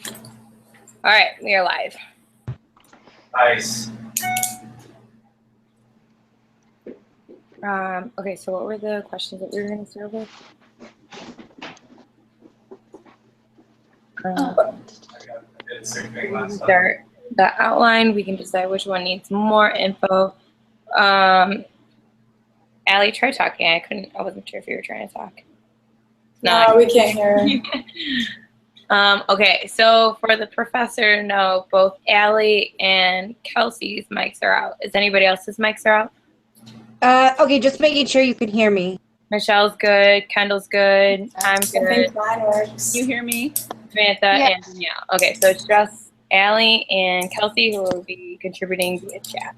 All right, we are live. Nice. Okay, so what were the questions that we were going to start with? Did the same thing last time. Start the outline. We can decide which one needs more info. Allie, try talking. I wasn't sure if you were trying to talk. No, we can't hear her. Okay, so for the professor, no, both Allie and Kelsey's mics are out. Is anybody else's mics are out? Okay, just making sure you can hear me. Michelle's good. Kendall's good. I'm I good. think mine works. You hear me? Samantha and Danielle. Okay, so it's just Allie and Kelsey who will be contributing via chat.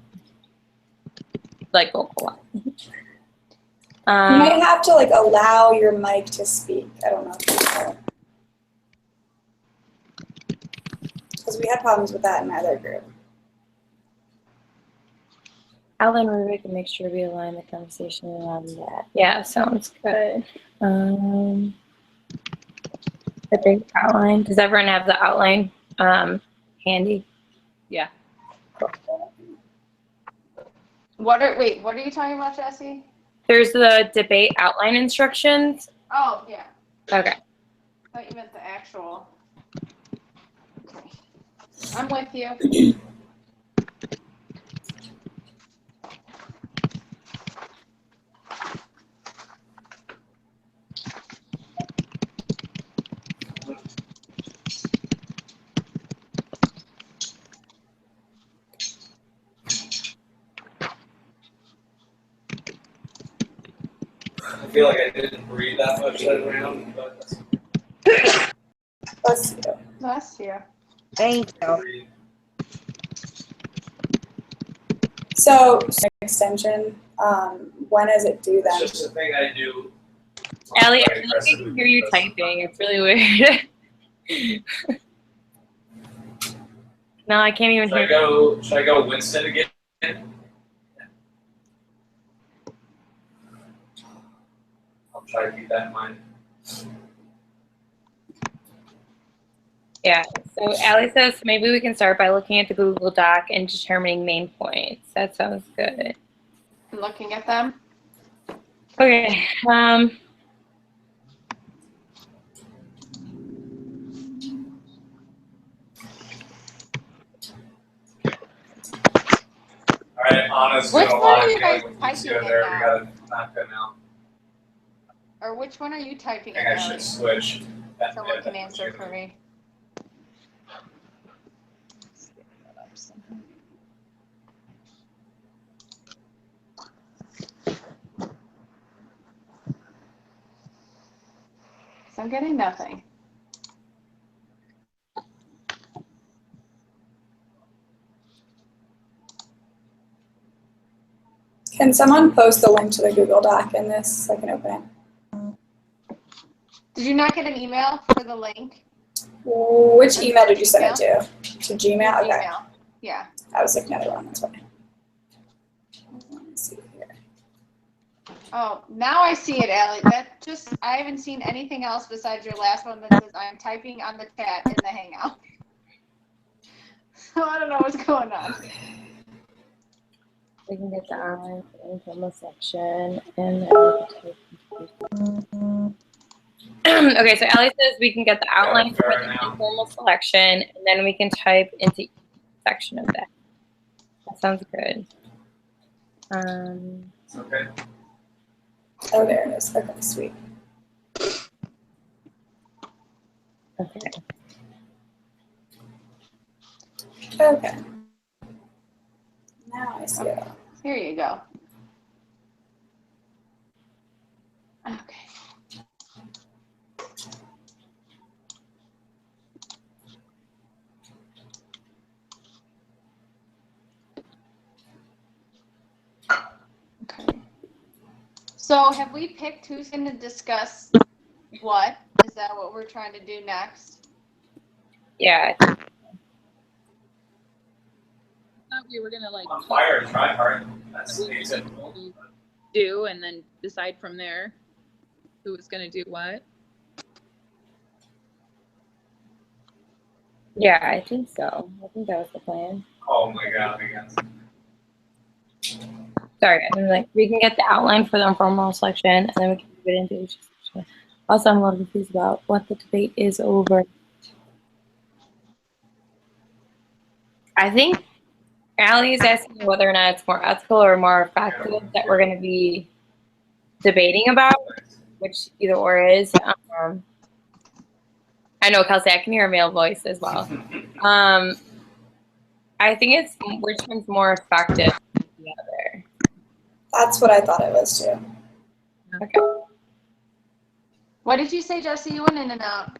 Like vocal. You might have to like allow your mic to speak. I don't know. Because we had problems with that in my other group. Alan, we can make sure we align the conversation around that. Yeah, sounds good. The big outline. Does everyone have the outline handy? Yeah. Cool. What are you talking about, Jesse? There's the debate outline instructions. Oh, yeah. Okay. I thought you meant the actual. Okay. I'm with you. I feel like I didn't breathe that much that round, but Bless you. Bless you. Thank you. breathe. So extension, when is it due It's then? just a thing I do. Allie, I Very feel like I can aggressively hear you because- typing. It's really weird. No, I can't even hear. Should I go Winston again? I'll try to keep that in mind. Yeah, so Allie says maybe we can start by looking at the Google Doc and determining main points. That sounds good. Looking at them. Okay. All right, Anna's Which doing a one lot are of you guys dealing with typing Lucio in there. We now? gotta knock that out. Or which one are you typing I in, think I Ellie? should switch. That Someone can answer for me. So I'm getting nothing. Can someone post the link to the Google Doc in this so I can open it? Did you not get an email for the link? Which email did you send it to? To Gmail? Okay. Email. Yeah. I was looking at the wrong one, that's why. Let's see here. Oh, now I see it, Allie. I haven't seen anything else besides your last one that says I'm typing on the chat in the Hangout. So I don't know what's going on. We can get the outline for the informal section and then okay, so Allie says we can get the outline for the informal selection and then we can type into each section of that. That sounds good. Okay. Oh, there it is. Okay, sweet. Okay. Okay. Now I see it. Here you go. Okay. Okay. So have we picked who's going to discuss what? Is that what we're trying to do next? Yeah. I thought we were gonna like On fire, try hard. That's atypical. do and then decide from there who was gonna do what. Yeah, I think so. I think that was the plan. Oh my god, I guess. Sorry, I'm like, we can get the outline for the informal selection, and then we can move it into each section. Also, I'm a little confused about what the debate is over. I think Allie is asking whether or not it's more ethical or more effective that we're going to be debating about, which either or is. I know, Kelsey, I can hear a male voice as well. I think it's which one's more effective than the other. That's what I thought it was too. Okay. What did you say, Jesse? You went in and out.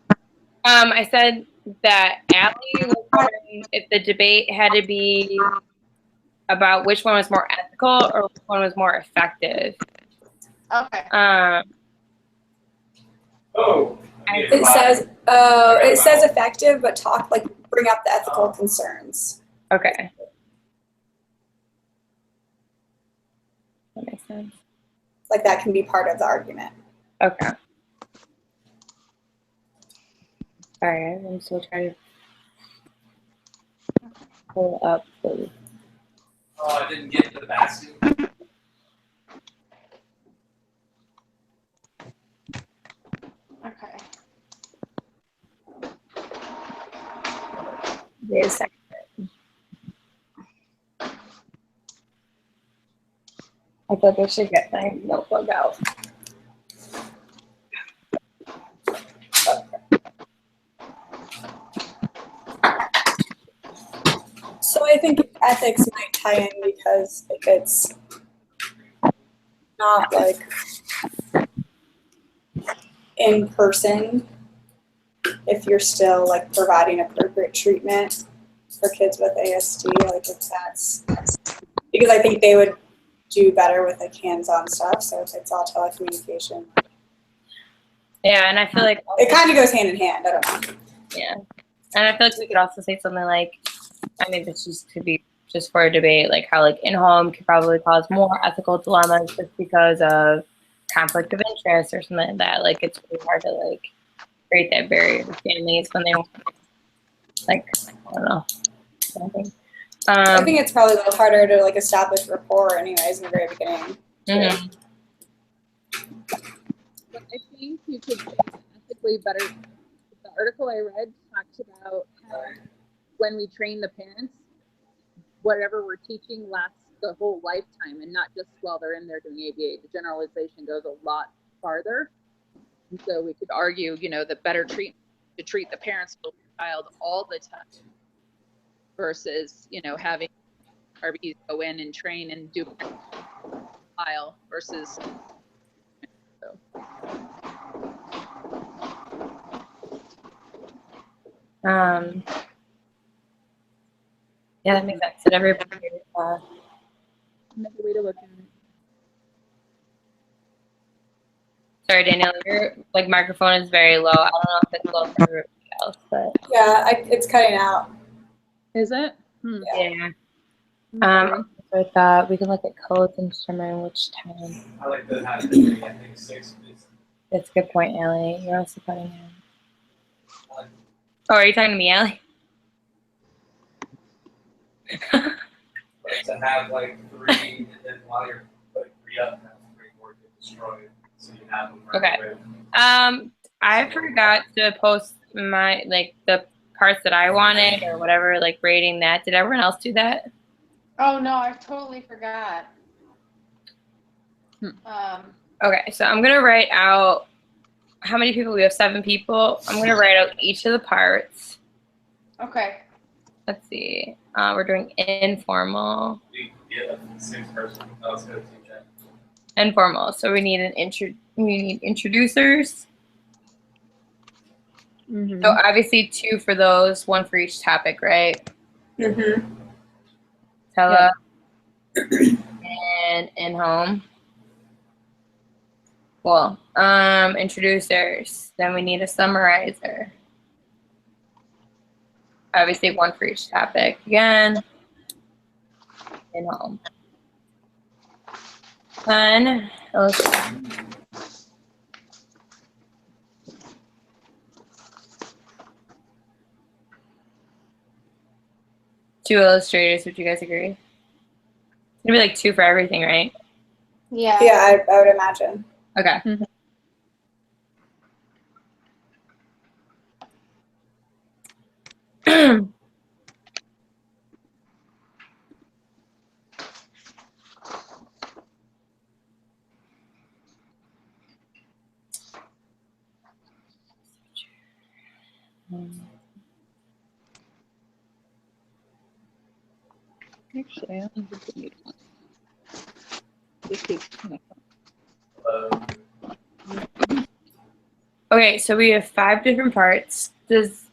I said that Allie was wondering if the debate had to be about which one was more ethical or which one was more effective. Okay. Oh. It says effective, but bring up the ethical concerns. Okay. That makes sense. Like that can be part of the argument. Okay. Sorry, I'm still trying to pull up the. Oh, I didn't get the basket. Okay. Wait a second. I thought I should get my notebook out. So I think ethics might tie in because if it's not like in person, if you're still like providing appropriate treatment for kids with ASD, like if that's because I think they would do better with like hands-on stuff. So if it's all telecommunication, Yeah, and I feel like it kind of goes hand in hand. I don't know. yeah, and I feel like we could also say something like, I mean, this just could be just for a debate, like how like in-home could probably cause more ethical dilemmas just because of conflict of interest or something like that. Like it's really hard to like create that barrier with families when they like, I don't know. I think it's probably a little harder to like establish rapport anyways in the very beginning. Mhm. But I think you could say ethically better. The article I read talks about how when we train the parents, whatever we're teaching lasts the whole lifetime and not just while they're in there doing ABA. The generalization goes a lot farther. And so we could argue, you know, the better treatment to treat the parents of the child all the time versus, you know, having RBs go in and train and do file versus. So. Yeah, that makes sense. That everybody Another way to look at it. sorry, Danielle, your like microphone is very low. I don't know if it's low for everybody else, but Yeah, it's cutting out. Is it? yeah. Okay. So I thought we can look at codes and determine which time. I like the half degree. I think 6 is. That's a good point, Allie. You're also cutting in. Oh, are you talking to me, Allie? But to have like 3, and then while you're putting 3 up, have 3 more get destroyed. So you have them right Okay. away. I forgot to post my like the parts that I wanted or whatever, like rating that. Did everyone else do that? Oh no, I totally forgot. Okay, so I'm gonna write out how many people we have. 7 people. I'm gonna write out each of the parts. Okay. Let's see. We're doing informal. We get a 6 person. I was going to teach that. Informal. So we need we need introducers. Mm-hmm. So obviously 2 for those, 1 for each topic, right? Mm-hmm. Tele and in-home. Cool. Introducers. Then we need a summarizer. Obviously 1 for each topic. Again, in-home. Then, 2 illustrators. Would you guys agree? It's gonna be like 2 for everything, right? Yeah. Yeah, I would imagine. Okay. Actually, I don't think we need one. This is kind of Okay, so we have 5 different parts. Does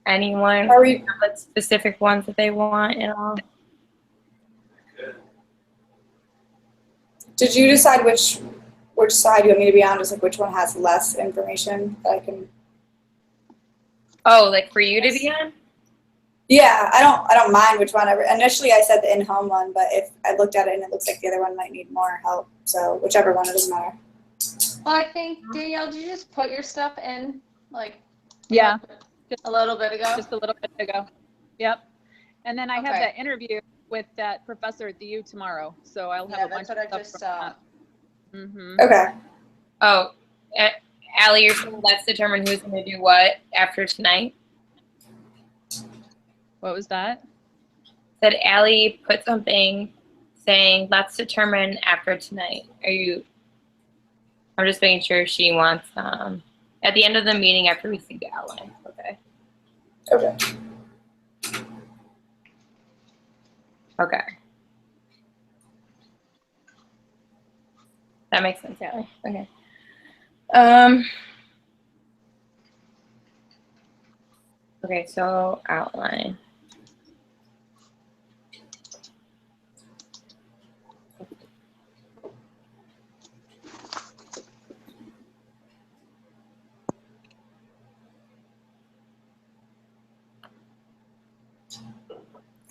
anyone Are we? have specific ones that they want and all? Did you decide which side you want me to be on? Just like which one has less information that I can? Oh, like for you to be on? Yeah, I don't mind which one. Initially, I said the in-home one, but if I looked at it and it looks like the other one might need more help, so whichever one, it doesn't matter. Well, I think, Danielle, did you just put your stuff in, like, yeah, a little bit ago? just a little bit ago. Yep. And then I have Okay. that interview with that professor at the U tomorrow, so I'll have Yeah, a bunch that's what of I stuff just from saw. that. Mm-hmm. Okay. Oh, Allie, you're saying let's determine who's going to do what after tonight? What was that? Said Allie put something saying let's determine after tonight. I'm just making sure she wants, at the end of the meeting after we see the outline. Okay. Okay. Okay. That makes sense, Allie. Okay. Okay, so outline.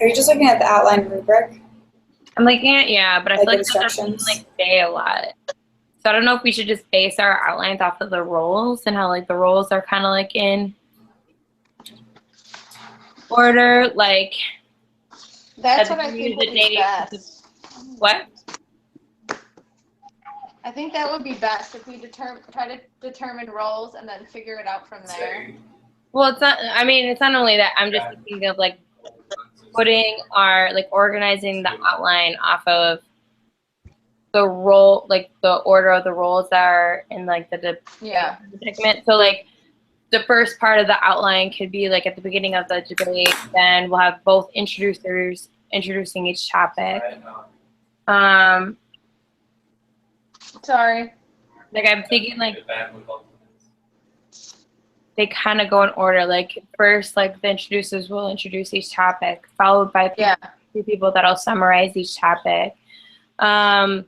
Are you just looking at the outline rubric? I'm looking at, yeah, but I Like feel like instructions? that doesn't say a lot. So I don't know if we should just base our outlines off of the roles and how like the roles are kind of like in order, like That's at what the I beginning think of would the be day. best. What? I think that would be best if we try to determine roles and then figure it out from there. Well, it's not. I mean, it's not only that. I'm just thinking of like putting our like organizing the outline off of the role, like the order of the roles that are in like the Yeah. segment. So like the first part of the outline could be like at the beginning of the debate. Then we'll have both introducers introducing each topic. Sorry. Like I'm thinking like they kind of go in order. Like first, like the introducers will introduce each topic, followed by Yeah. 2 people that'll summarize each topic. And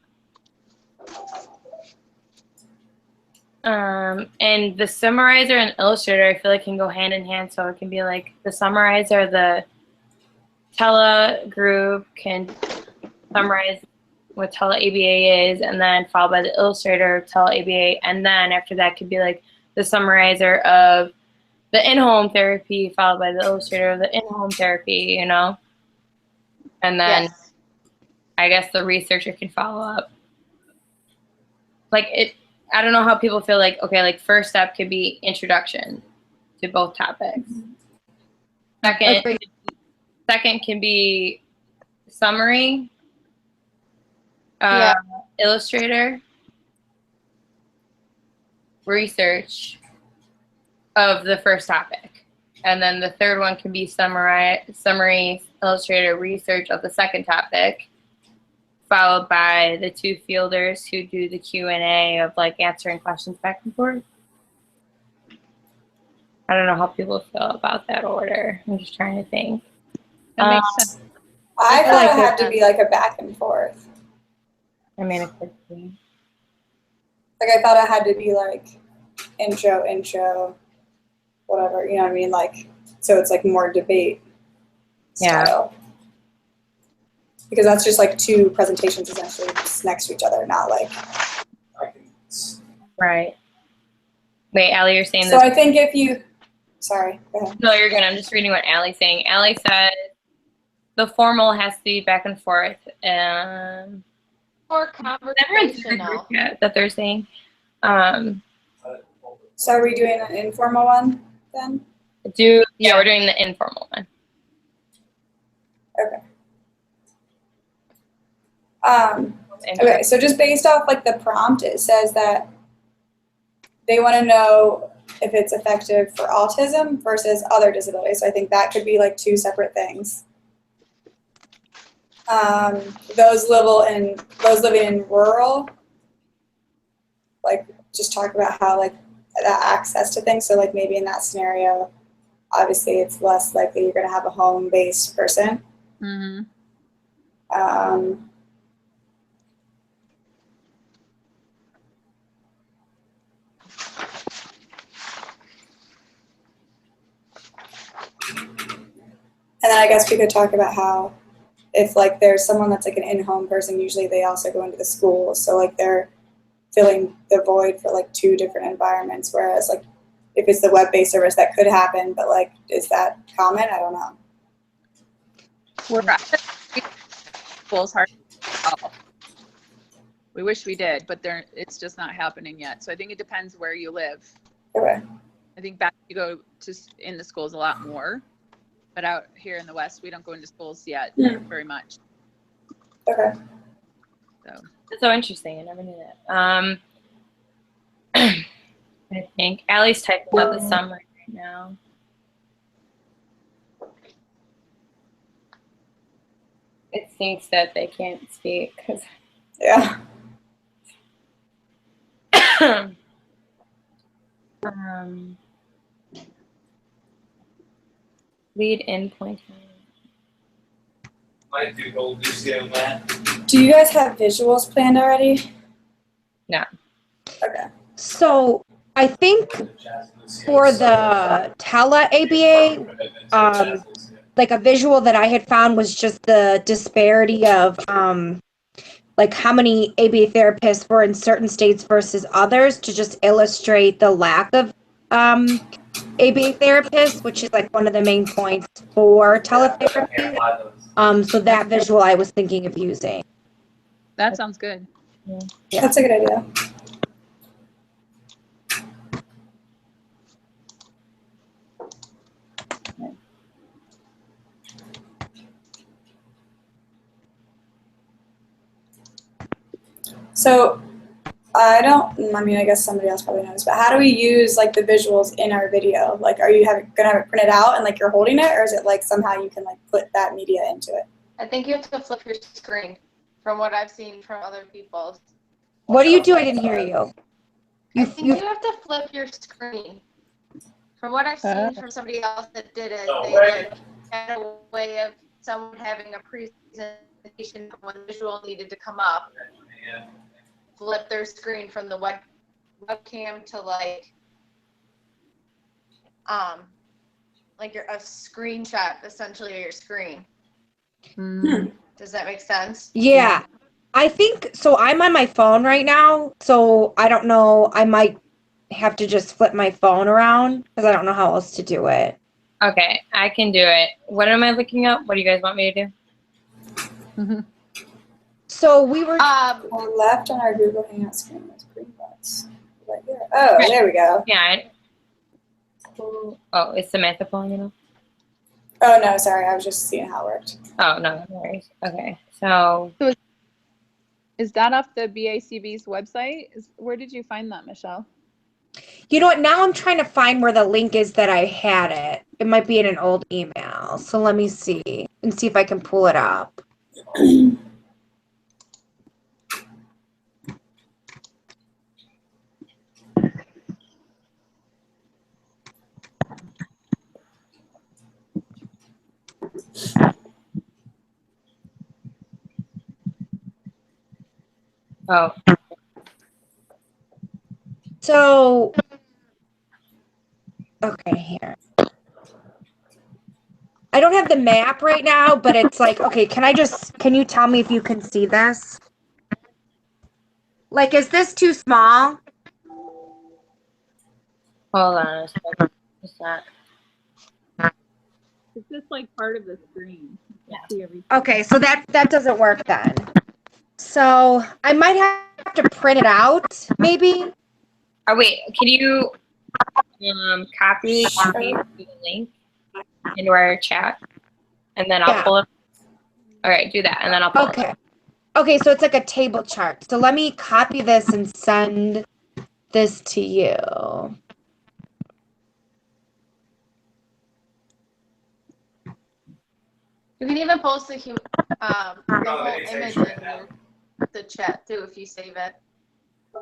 the summarizer and illustrator, I feel like can go hand in hand. So it can be like the summarizer, the tele group can summarize what tele ABA is, and then followed by the illustrator, tele ABA, and then after that could be like the summarizer of the in-home therapy, followed by the illustrator of the in-home therapy, you know? And then Yes. I guess the researcher can follow up. Like I don't know how people feel like, okay, like first step could be introduction to both topics. Second can be summary, illustrator, research of the first topic. And then the third one can be summary, illustrator, research of the second topic, followed by the 2 fielders who do the Q&A of like answering questions back and forth. I don't know how people feel about that order. I'm just trying to think. That makes sense. I thought like it had that. to be like a back and forth. I mean, it could be. Like I thought it had to be like intro, whatever, you know what I mean? Like, so it's like more debate style. Because that's just like 2 presentations essentially just next to each other, not like. Right. Wait, Allie, you're saying So this? I think if you, Sorry, go ahead. No, you're good. I'm just reading what Allie's saying. Allie said the formal has to be back and forth. Or Never into the group conversational. yet that they're saying. So are we doing an informal one then? Yeah, we're doing the informal one. Okay. Okay, so just based off like the prompt, it says that they want to know if it's effective for autism versus other disabilities. So I think that could be like two separate things. Those living in rural, like just talk about how like that access to things. So like maybe in that scenario, obviously it's less likely you're going to have a home-based person. Mm-hmm. And then I guess we could talk about how if like there's someone that's like an in-home person, usually they also go into the schools. So like they're filling the void for like two different environments. Whereas like if it's the web-based service, that could happen, but like, is that common? I don't know. We're schools hard. Oh. We wish we did, but it's just not happening yet. So I think it depends where you live. Okay. I think back you go to in the schools a lot more, but out here in the West, we don't go into schools yet very much. Okay. So That's so interesting. I never knew that. I think Allie's typing out the summary right now. It thinks that they can't speak because Yeah. lead in point. Might do gold Lucio, Matt. Do you guys have visuals planned already? No. Okay. So I think for the tele ABA, like a visual that I had found was just the disparity of like how many ABA therapists were in certain states versus others to just illustrate the lack of ABA therapists, which is like one of the main points for teletherapy. So that visual I was thinking of using. that sounds good. Yeah. That's a good idea. So I guess somebody else probably knows, but how do we use like the visuals in our video? Like, are you gonna have it printed out and like you're holding it, or is it like somehow you can like put that media into it? I think you have to flip your screen from what I've seen from other people's. What do you do? I didn't hear you. I think you have to flip your screen. From what I've seen from somebody else that did it, they like had a way of someone having a presentation when the visual needed to come up. Flip their screen from the webcam to like a screenshot essentially of your screen. Does that make sense? Yeah. I think so. I'm on my phone right now, so I don't know. I might have to just flip my phone around because I don't know how else to do it. Okay, I can do it. What am I looking up? What do you guys want me to do? So we were. On the left on our Google Hangout screen, there's green box. Right here. Oh, there we go. Yeah. Oh, is Samantha pulling it up? Oh no, sorry. I was just seeing how it worked. Oh, no worries. Okay, so. Is that off the BACB's website? Where did you find that, Michelle? You know what? Now I'm trying to find where the link is that I had it. It might be in an old email. So let me see and see if I can pull it up. Oh. So, okay, here. I don't have the map right now, but it's like, okay, can you tell me if you can see this? Like, is this too small? Hold on a second. What's that? It's just like part of the screen. You can see everything. Okay, so that doesn't work then. So I might have to print it out, maybe. Oh wait, can you copy and paste the link into our chat, and then I'll Yeah. pull it. All right, do that, and then I'll pull it. Okay. Okay, so it's like a table chart. So let me copy this and send this to you. You can even post the whole it's image right in now. the chat too if you save it.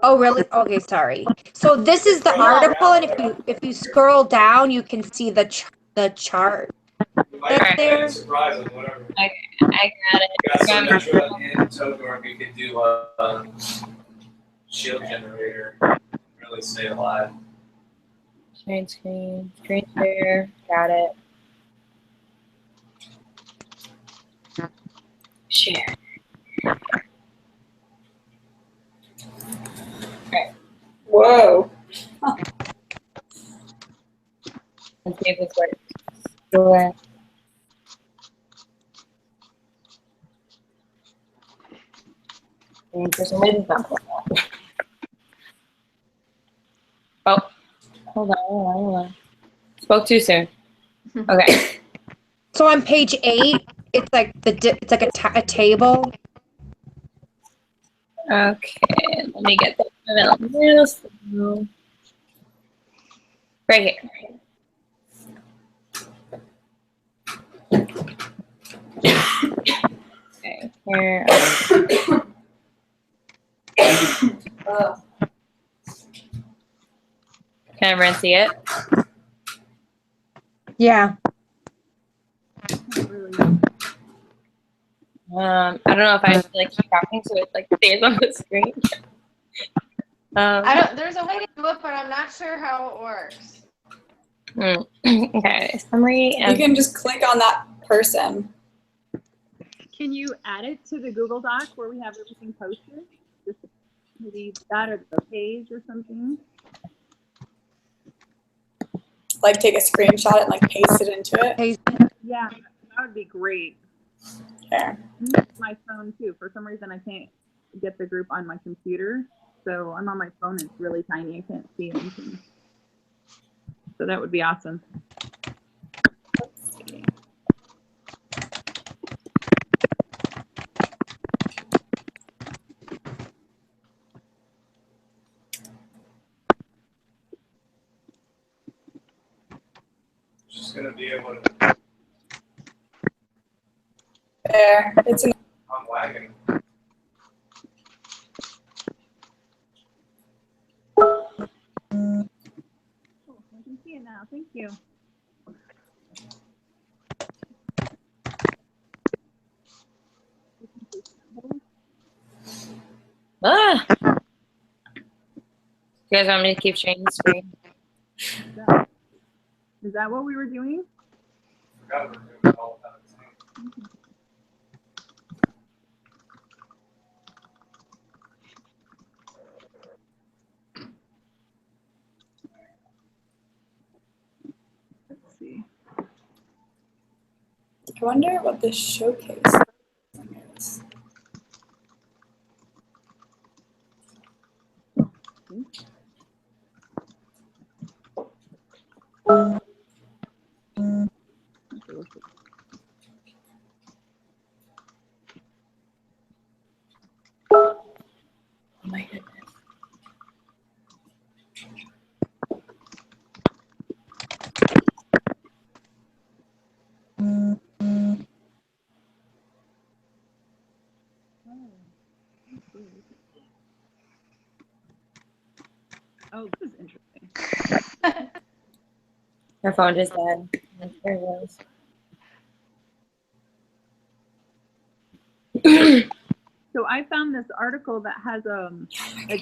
Oh, really? Okay, sorry. So this is the article, and if you scroll down, you can see the chart. We might That's have there. a surprise of whatever. I got it. We got some Um, extra in Tokor, we could do a shield generator, really stay alive. Sharing screen share. Got it. Share. Whoa. Let's see if this works. Do it. And for some reason, it's not pulling up. Oh, hold on. Spoke too soon. Okay. So on page 8, it's like it's like a table. Okay. Let me get this. Right here. Okay. Here. Can everyone see it? Yeah. I don't know if I should like keep talking so it like stays on the screen. There's a way to do it, but I'm not sure how it works. Okay. Summary You and can just click on that person. Can you add it to the Google Doc where we have everything posted? Just maybe that or the page or something. Like take a screenshot and like paste it into it. Paste. Yeah, that would be great. There. My phone too. For some reason, I can't get the group on my computer, so I'm on my phone. It's really tiny. I can't see anything. So that would be awesome. Just gonna be able to. There. It's in I'm lagging. Oh, I can see it now. Thank you. ah. You guys want me to keep sharing the screen? Is that what we were doing? Forgot we're doing it all the time. Let's see. I wonder what this showcase thing is. Oh my goodness. Oh, this is interesting. Her phone just died. There it was. So I found this article that has and it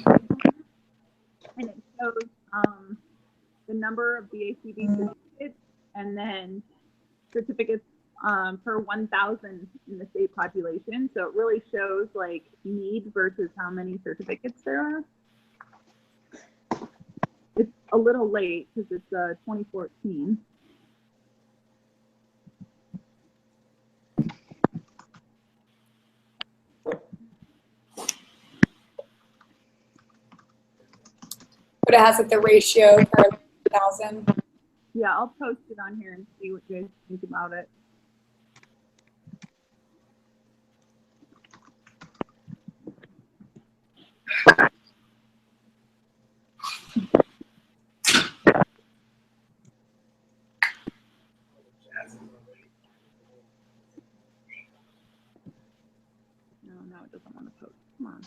shows the number of BACD certificates and then certificates per 1,000 in the state population. So it really shows like need versus how many certificates there are. It's a little late because it's 2014. But it has like the ratio per 1,000. Yeah, I'll post it on here and see what you guys think about it. No, it doesn't want to post. Come on.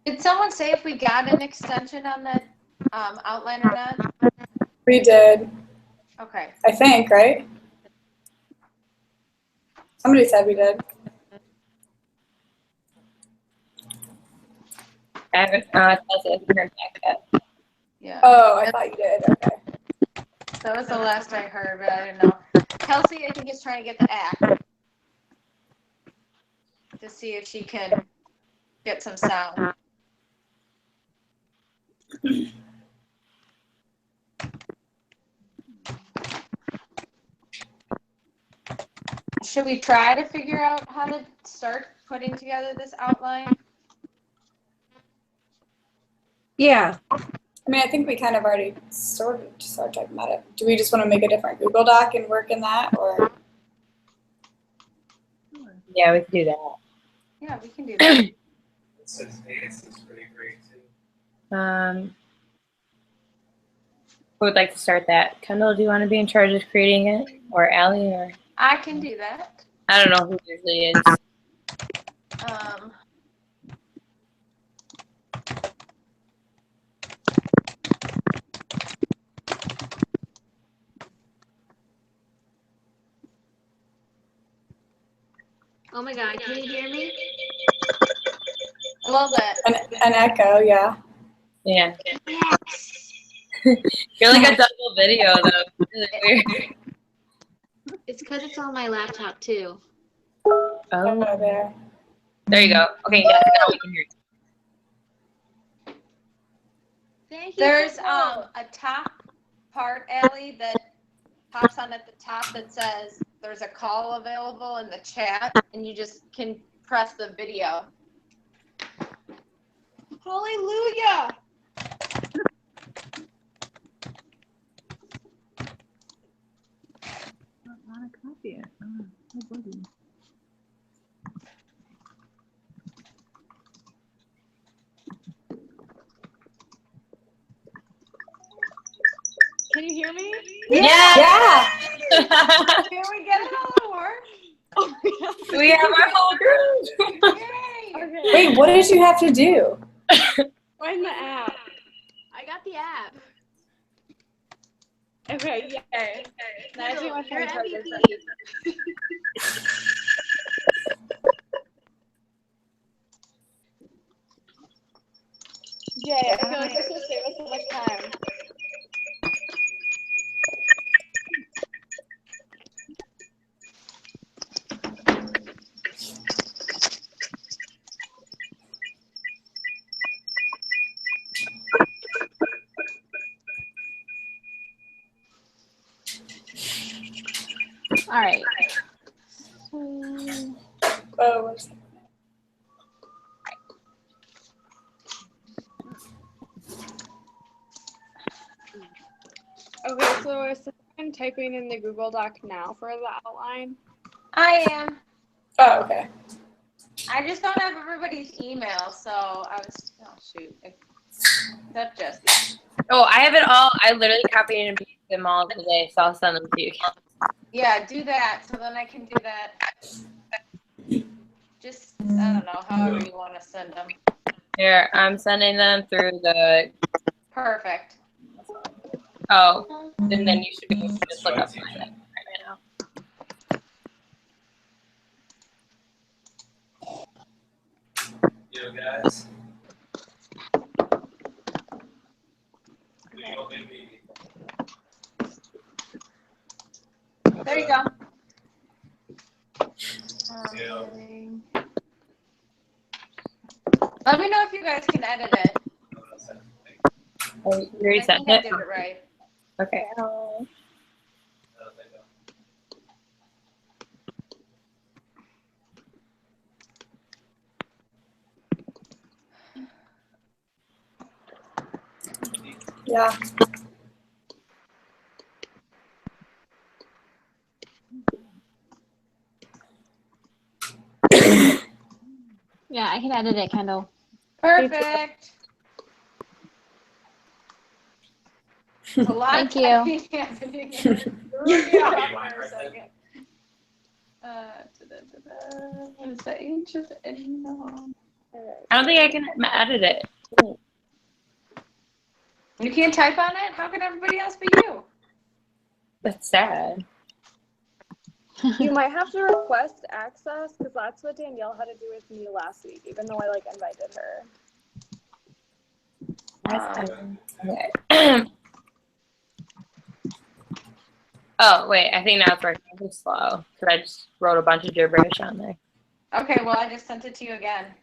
Did someone say if we got an extension on that outline or not? We did, Okay. I think, right? Somebody said we did. I haven't heard back yet. Yeah. Oh, I thought you did. Okay. That was the last I heard, but I didn't know. Kelsey, I think, is trying to get the app to see if she can get some sound. Should we try to figure out how to start putting together this outline? Yeah. I mean, I think we kind of already started talking about it. Do we just want to make a different Google Doc and work in that, or? Yeah, we can do that. Yeah, we can do that. It says dance is pretty great too. Who would like to start that? Kendall, do you want to be in charge of creating it? Or Allie? Or I can do that. I don't know who usually is. Oh my God, can you hear me? A little bit. An echo, yeah. Yeah. Yes. You're like a double video though. Really weird. It's because it's on my laptop too. Oh, Oh, there. there you go. Okay, yeah, now we can hear you. Thank you. There's Kendall. a top part, Allie, that pops on at the top that says there's a call available in the chat, and you just can press the video. Hallelujah. I don't want to copy it. Oh buddy. Can you hear me? Yeah. Here we get it all at work. We have our whole group. Yay! Okay. Wait, what did you have to do? Find the app. I got the app. Okay, yay. Now I see my You're friend MVP. Yay, I feel like this will save us so much time. All right. Oh, where's that? Okay, so is someone typing in the Google Doc now for the outline? I am. Oh, okay. I just don't have everybody's email, so I was. Oh shoot. That's just. Oh, I have it all. I literally copied and pasted them all today, so I'll send them to you. Yeah, do that. So then I can do that. Just I don't know, however you want to send them. Here, I'm sending them through the. Perfect. Oh, and then you should be able to just look up my right now. You guys. Legal meeting. There you go. Yeah. Let me know if you guys can edit it. Oh, you I already think sent I it? did it right. Okay. Yeah. Yeah, I can edit it, Kendall. Perfect. A lot Thank of you. typing happening. Threw me off for a second. What is that? Ancient and I don't think I can edit it. You can't type on it? How can everybody else be you? That's sad. You might have to request access because that's what Danielle had to do with me last week, even though I like invited her. Okay. Oh, wait, I think now it's working too slow because I just wrote a bunch of gibberish on there. Okay, well, I just sent it to you again.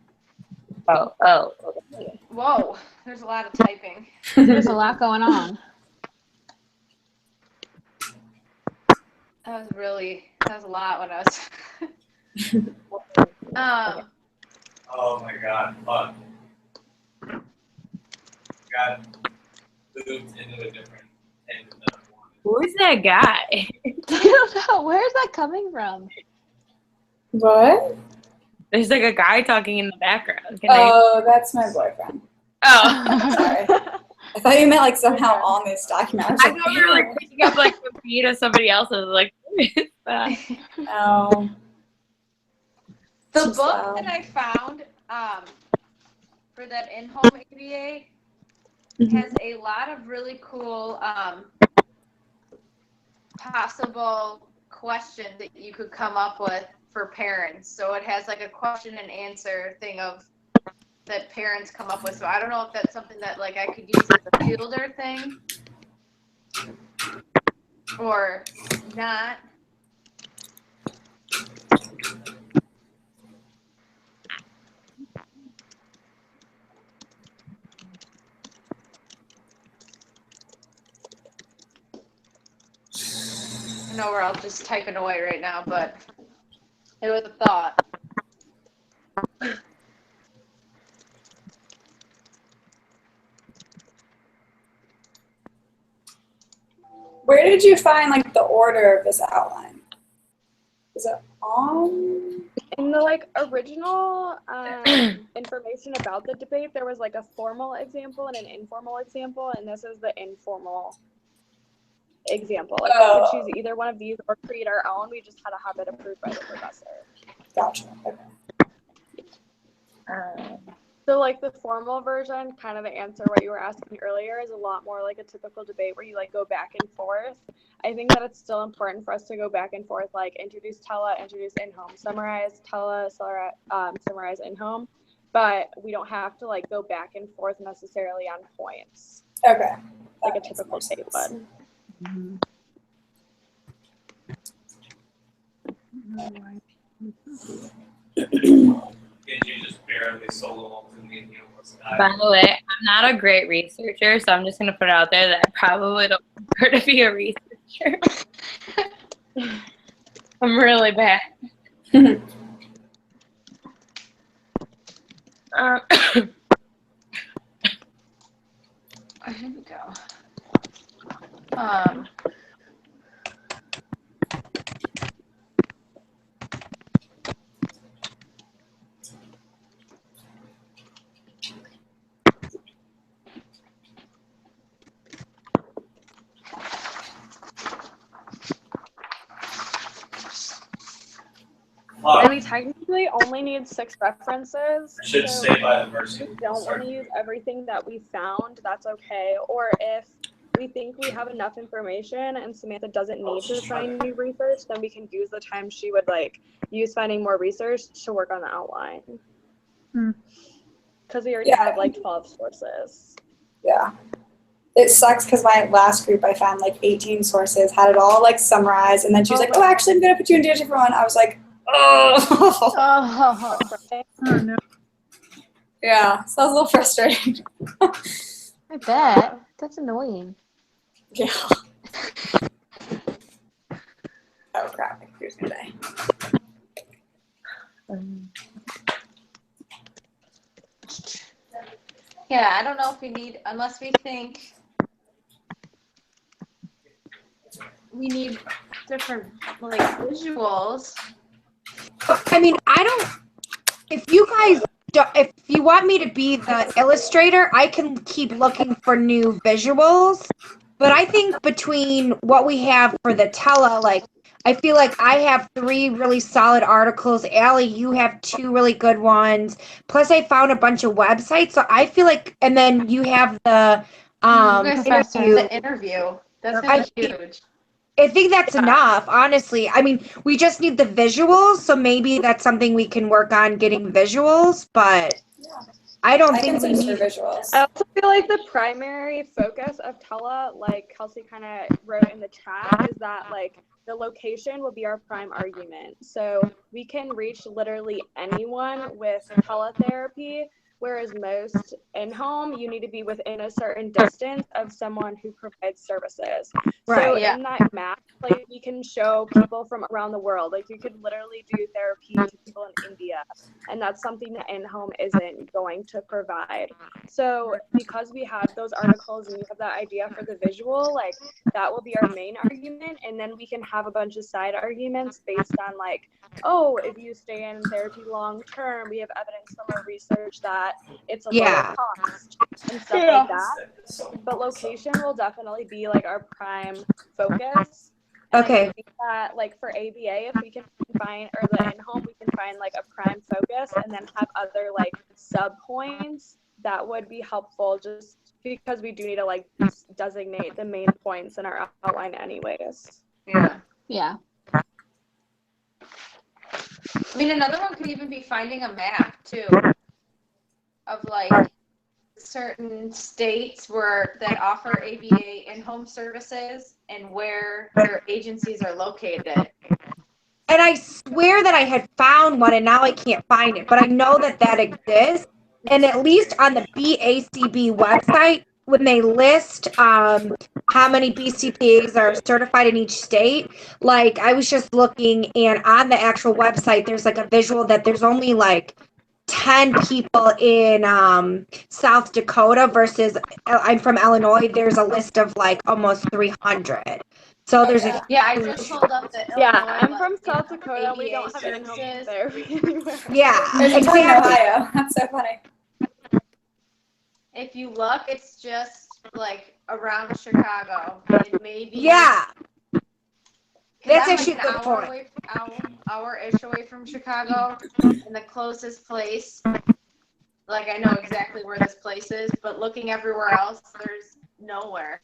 Oh. Okay. Whoa, there's a lot of typing. There's a lot going on. That was a lot when I was. Oh my God, fuck. Got moved into a different end than I wanted. Who is that guy? I don't know. Where's that coming from? What? There's like a guy talking in the background. Oh, that's my boyfriend. Oh. Sorry. I thought you meant like somehow on this document. I thought you were like picking up like the feed of somebody else's. Like, who is that? Oh. The Just book loud. that I found for that in-home ABA has a lot of really cool possible questions that you could come up with for parents. So it has like a question and answer thing of that parents come up with. So I don't know if that's something that like I could use as a fielder thing or not. I know we're all just typing away right now, but it was a thought. Where did you find like the order of this outline? Is it on? In the like original information about the debate, there was like a formal example and an informal example, and this is the informal example. Like we could choose either one of these or create our own. We just had to have it approved by the professor. Gotcha. Okay. So like the formal version, kind of to answer what you were asking earlier, is a lot more like a typical debate where you like go back and forth. I think that it's still important for us to go back and forth, like introduce tele, introduce in-home, summarize tele, summarize in-home, but we don't have to like go back and forth necessarily on points. Okay. Like a typical debate, but. Did you just barely solo to me and you almost died? By the way, I'm not a great researcher, so I'm just going to put it out there that I probably don't prefer to be a researcher. I'm really bad. Here we go. And we technically only need 6 references. I should so stay by the mercy. if we don't want to use everything that we found, that's okay. Or if we think we have enough information and Samantha doesn't need to find new research, then we can use the time she would like use finding more research to work on the outline. Because we already have like 12 sources. Yeah. It sucks because my last group I found like 18 sources, had it all like summarized, and then she was like, "Oh, actually, I'm gonna put you into a different one." I was like, "Oh." Oh no. Yeah, so that was a little frustrating. I bet. That's annoying. Yeah. Oh crap! Here's my day. Yeah, I don't know if we need, unless we think we need different like visuals. I mean, I don't. If you guys, if you want me to be the illustrator, I can keep looking for new visuals. But I think between what we have for the tele, like, I feel like I have 3 really solid articles. Allie, you have 2 really good ones. Plus, I found a bunch of websites. So I feel like, and then you have the Professor. interview. The interview. That's gonna be huge. I think that's enough, honestly. I mean, we just need the visuals, so maybe that's something we can work on getting visuals, but Yeah. I don't I think can we search for need. visuals. I also feel like the primary focus of Tela, like Kelsey kind of wrote in the chat, is that like the location will be our prime argument. So we can reach literally anyone with teletherapy, whereas most in-home, you need to be within a certain distance of someone who provides services. So Right. Yeah. in that map, like we can show people from around the world. Like you could literally do therapy to people in India, and that's something that in-home isn't going to provide. So because we have those articles and we have that idea for the visual, like that will be our main argument, and then we can have a bunch of side arguments based on like, oh, if you stay in therapy long term, we have evidence from our research that it's a Yeah. lower cost and stuff like that. But location will definitely be like our prime focus. And Okay. I think that like for ABA, if we can find, or the in-home, we can find like a prime focus and then have other like sub points, that would be helpful just because we do need to like designate the main points in our outline anyways. Yeah. I mean, another one could even be finding a map too, of like certain states that offer ABA in-home services and where their agencies are located. And I swear that I had found one and now I can't find it, but I know that that exists. And at least on the BACB website, when they list how many BCPAs are certified in each state, like I was just looking, and on the actual website, there's like a visual that there's only like 10 people in South Dakota versus I'm from Illinois. There's a list of like almost 300. So there's a Yeah, I just pulled up the Yeah, Illinois. I'm like, from South in-home Dakota. We don't ABA have in-home services. therapy anywhere. yeah, There's a ton in exactly. Ohio. That's so funny. If you look, it's just like around Chicago. It may be. Yeah, 'Cause that's I'm actually like a an good hour point. away, hour-ish away from Chicago, and the closest place, like I know exactly where this place is, but looking everywhere else, there's nowhere.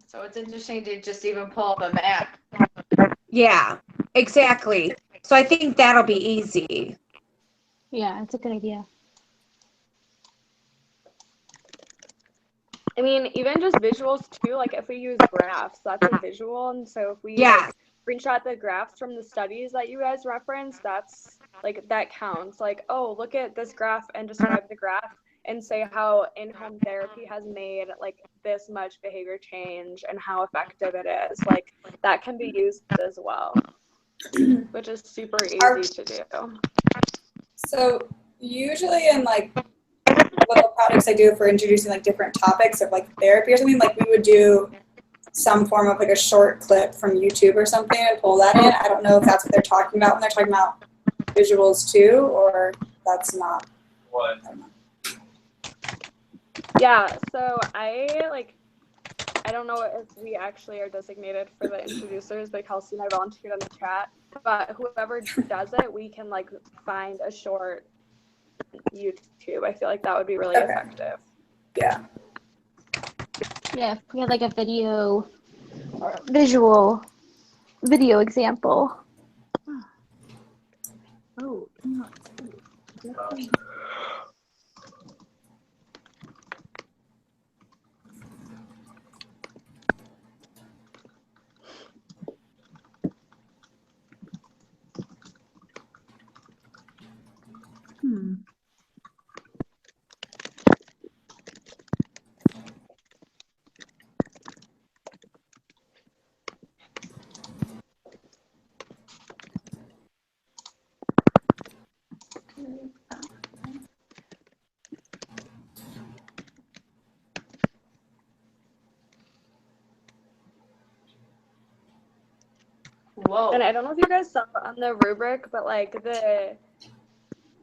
So it's interesting to just even pull up a map. Yeah, exactly. So I think that'll be easy. Yeah, it's a good idea. I mean, even just visuals too, like if we use graphs, that's a visual. And so if we Yeah. like screenshot the graphs from the studies that you guys referenced, that's like, that counts. Like, oh, look at this graph and describe the graph and say how in-home therapy has made like this much behavior change and how effective it is. Like that can be used as well, which is super easy to do. So usually in like little projects I do for introducing like different topics of like therapy or something, like we would do some form of like a short clip from YouTube or something and pull that in. I don't know if that's what they're talking about when they're talking about visuals too, or that's not. What? I don't know. Yeah, so I don't know if we actually are designated for the introducers, but Kelsey and I volunteered on the chat. But whoever does it, we can like find a short YouTube. I feel like that would be really Okay. effective. Yeah. Yeah, if we had like a video or visual video example. Oh, Whoa. And I don't know if you guys saw on the rubric, but like the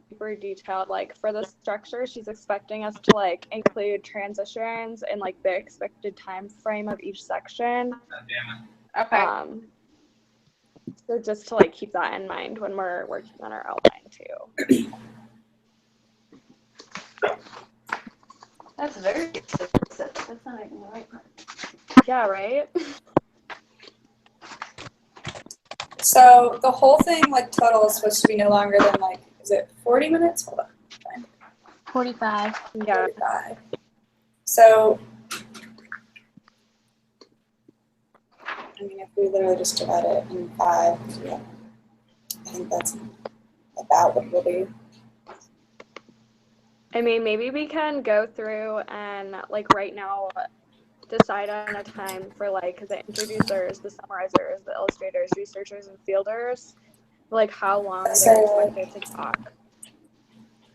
super detailed, like for the structure, she's expecting us to like include transitions and like the expected time frame of each section. Okay. So just to like keep that in mind when we're working on our outline too. That's very specific. That's not even the right part. Yeah, right? So the whole thing, like total, is supposed to be no longer than like, is it 40 minutes? Hold on. 45. Yeah. 45. So, I mean, if we literally just divide it in 5, yeah, I think that's about what we'll be. I mean, maybe we can go through and like right now decide on a time for like the introducers, the summarizers, the illustrators, researchers, and fielders, like how long they're expected to talk.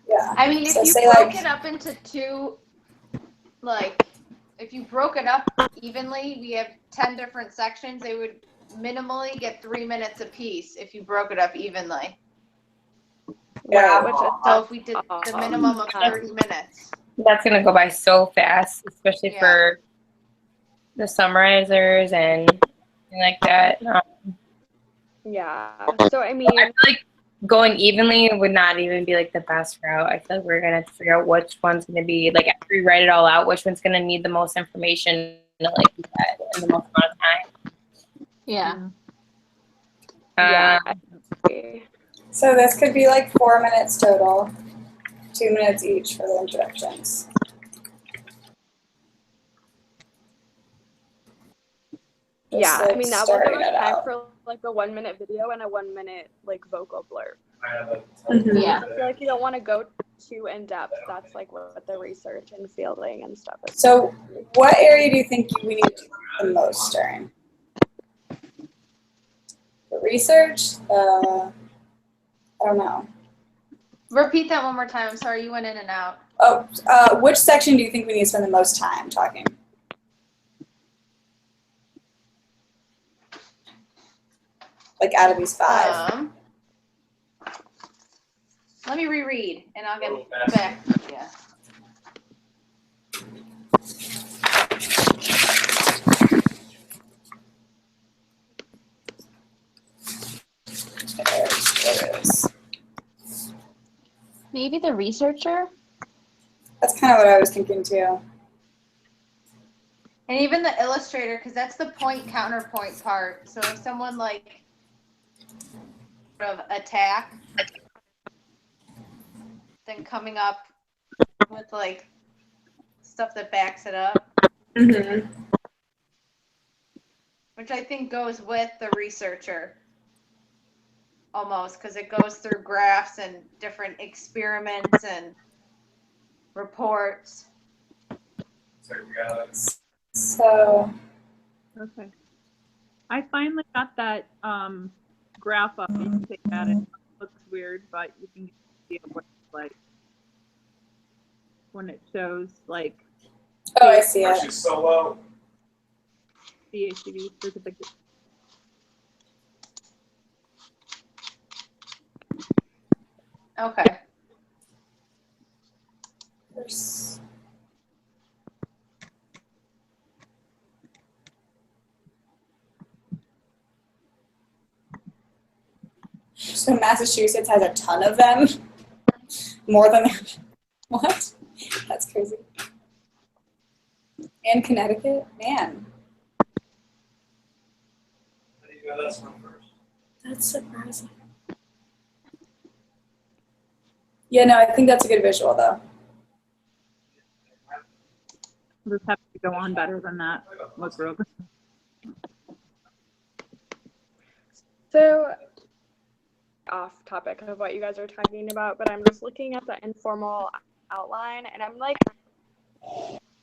Yeah. I mean, if So you say, broke like- it up into two, like, if you broke it up evenly, we have 10 different sections, they would minimally get 3 minutes apiece if you broke it up evenly. Yeah. Right, which is So if we did the minimum of 30 minutes. That's gonna go by so fast, especially Yeah. for the summarizers and like that. yeah. So I mean, I feel like going evenly would not even be like the best route. I feel like we're gonna have to figure out which one's gonna be like after we write it all out, which one's gonna need the most information to like get in the most amount of time. Yeah. yeah. So this could be like 4 minutes total, 2 minutes each for the introductions. Just, Yeah, I like, mean that will give starting us it time out. for like a 1 minute video and a 1 minute like vocal blurb. Yeah. I feel like you don't want to go too in depth. That's like what the research and fielding and stuff is. So what area do you think we need to do the most during? The research? I don't know. Repeat that one more time. I'm sorry, you went in and out. Oh, which section do you think we need to spend the most time talking? Like out of these 5? Let me reread and I'll get back. Yeah. There it is. Maybe the researcher? That's kind of what I was thinking too. And even the illustrator, because that's the point counterpoint part. So if someone like sort of attack, then coming up with like stuff that backs it up, Mm-hmm. which I think goes with the researcher almost, because it goes through graphs and different experiments and reports. So, Okay. I finally got that graph up. You can take that. It looks weird, but you can see what it's like when it shows like oh, I see it. She's so low. the HCV. There's a big. Okay. So Massachusetts has a ton of them. More than what? That's crazy. And Connecticut, man. How do you know that's one first? That's surprising. Yeah, no, I think that's a good visual though. This has to go on better than that. Look real good. So off topic of what you guys are talking about, but I'm just looking at the informal outline and I'm like,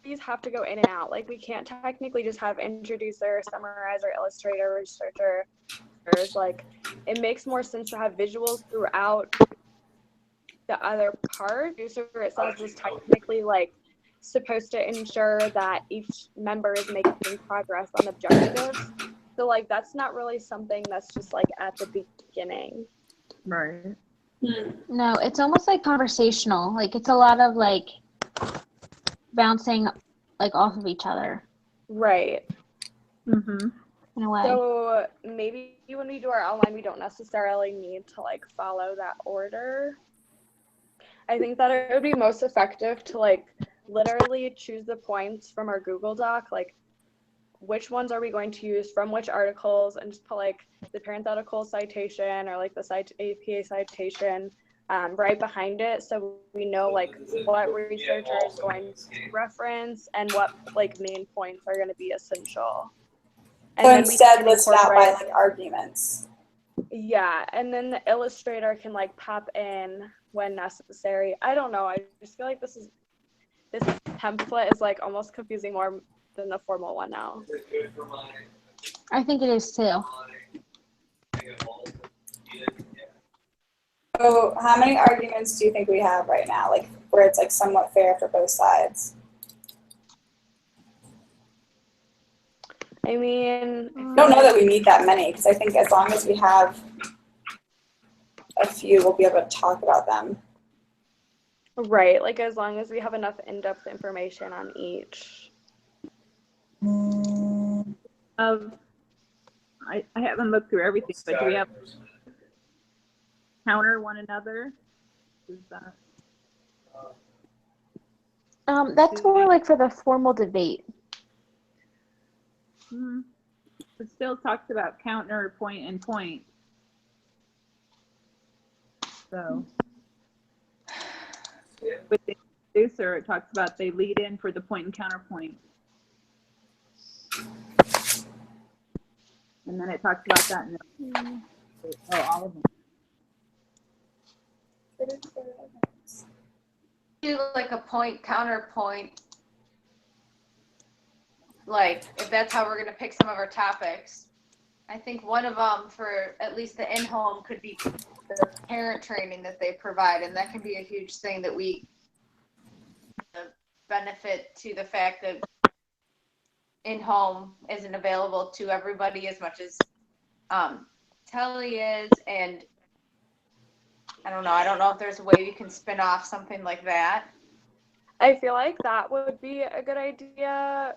these have to go in and out. Like we can't technically just have introducer, summarizer, illustrator, researcher. Like it makes more sense to have visuals throughout the other part. Producer itself is technically like supposed to ensure that each member is making progress on objectives. So like that's not really something that's just like at the beginning. Right. No, it's almost like conversational. Like it's a lot of like bouncing like off of each other Right. Mm-hmm. in a way. So maybe when we do our outline, we don't necessarily need to like follow that order. I think that it would be most effective to like literally choose the points from our Google Doc, like which ones are we going to use from which articles, and just put like the parenthetical citation or like the APA citation right behind it, so we know like what researcher is going to reference and what like main points are going to be essential. And So then instead, we can list out by incorporate, like arguments. yeah, and then the illustrator can like pop in when necessary. I don't know. I just feel like this template is like almost confusing more than the formal one now. Is it good for my, I think it is too. So how many arguments do you think we have right now, like where it's like somewhat fair for both sides? I mean, I don't know that we need that many, because I think as long as we have a few, we'll be able to talk about them. right, like as long as we have enough in-depth information on each. I haven't looked through everything, but do we have counter one another? Is that That's more like for the formal debate. it still talks about counter, point, and point. So with the introducer, it talks about they lead in for the point and counterpoint. And then it talks about that in all of them. Do like a point counterpoint, like if that's how we're going to pick some of our topics. I think one of them for at least the in-home could be the parent training that they provide, and that can be a huge thing that we benefit to the fact that in-home isn't available to everybody as much as tele is, and I don't know if there's a way we can spin off something like that. I feel like that would be a good idea.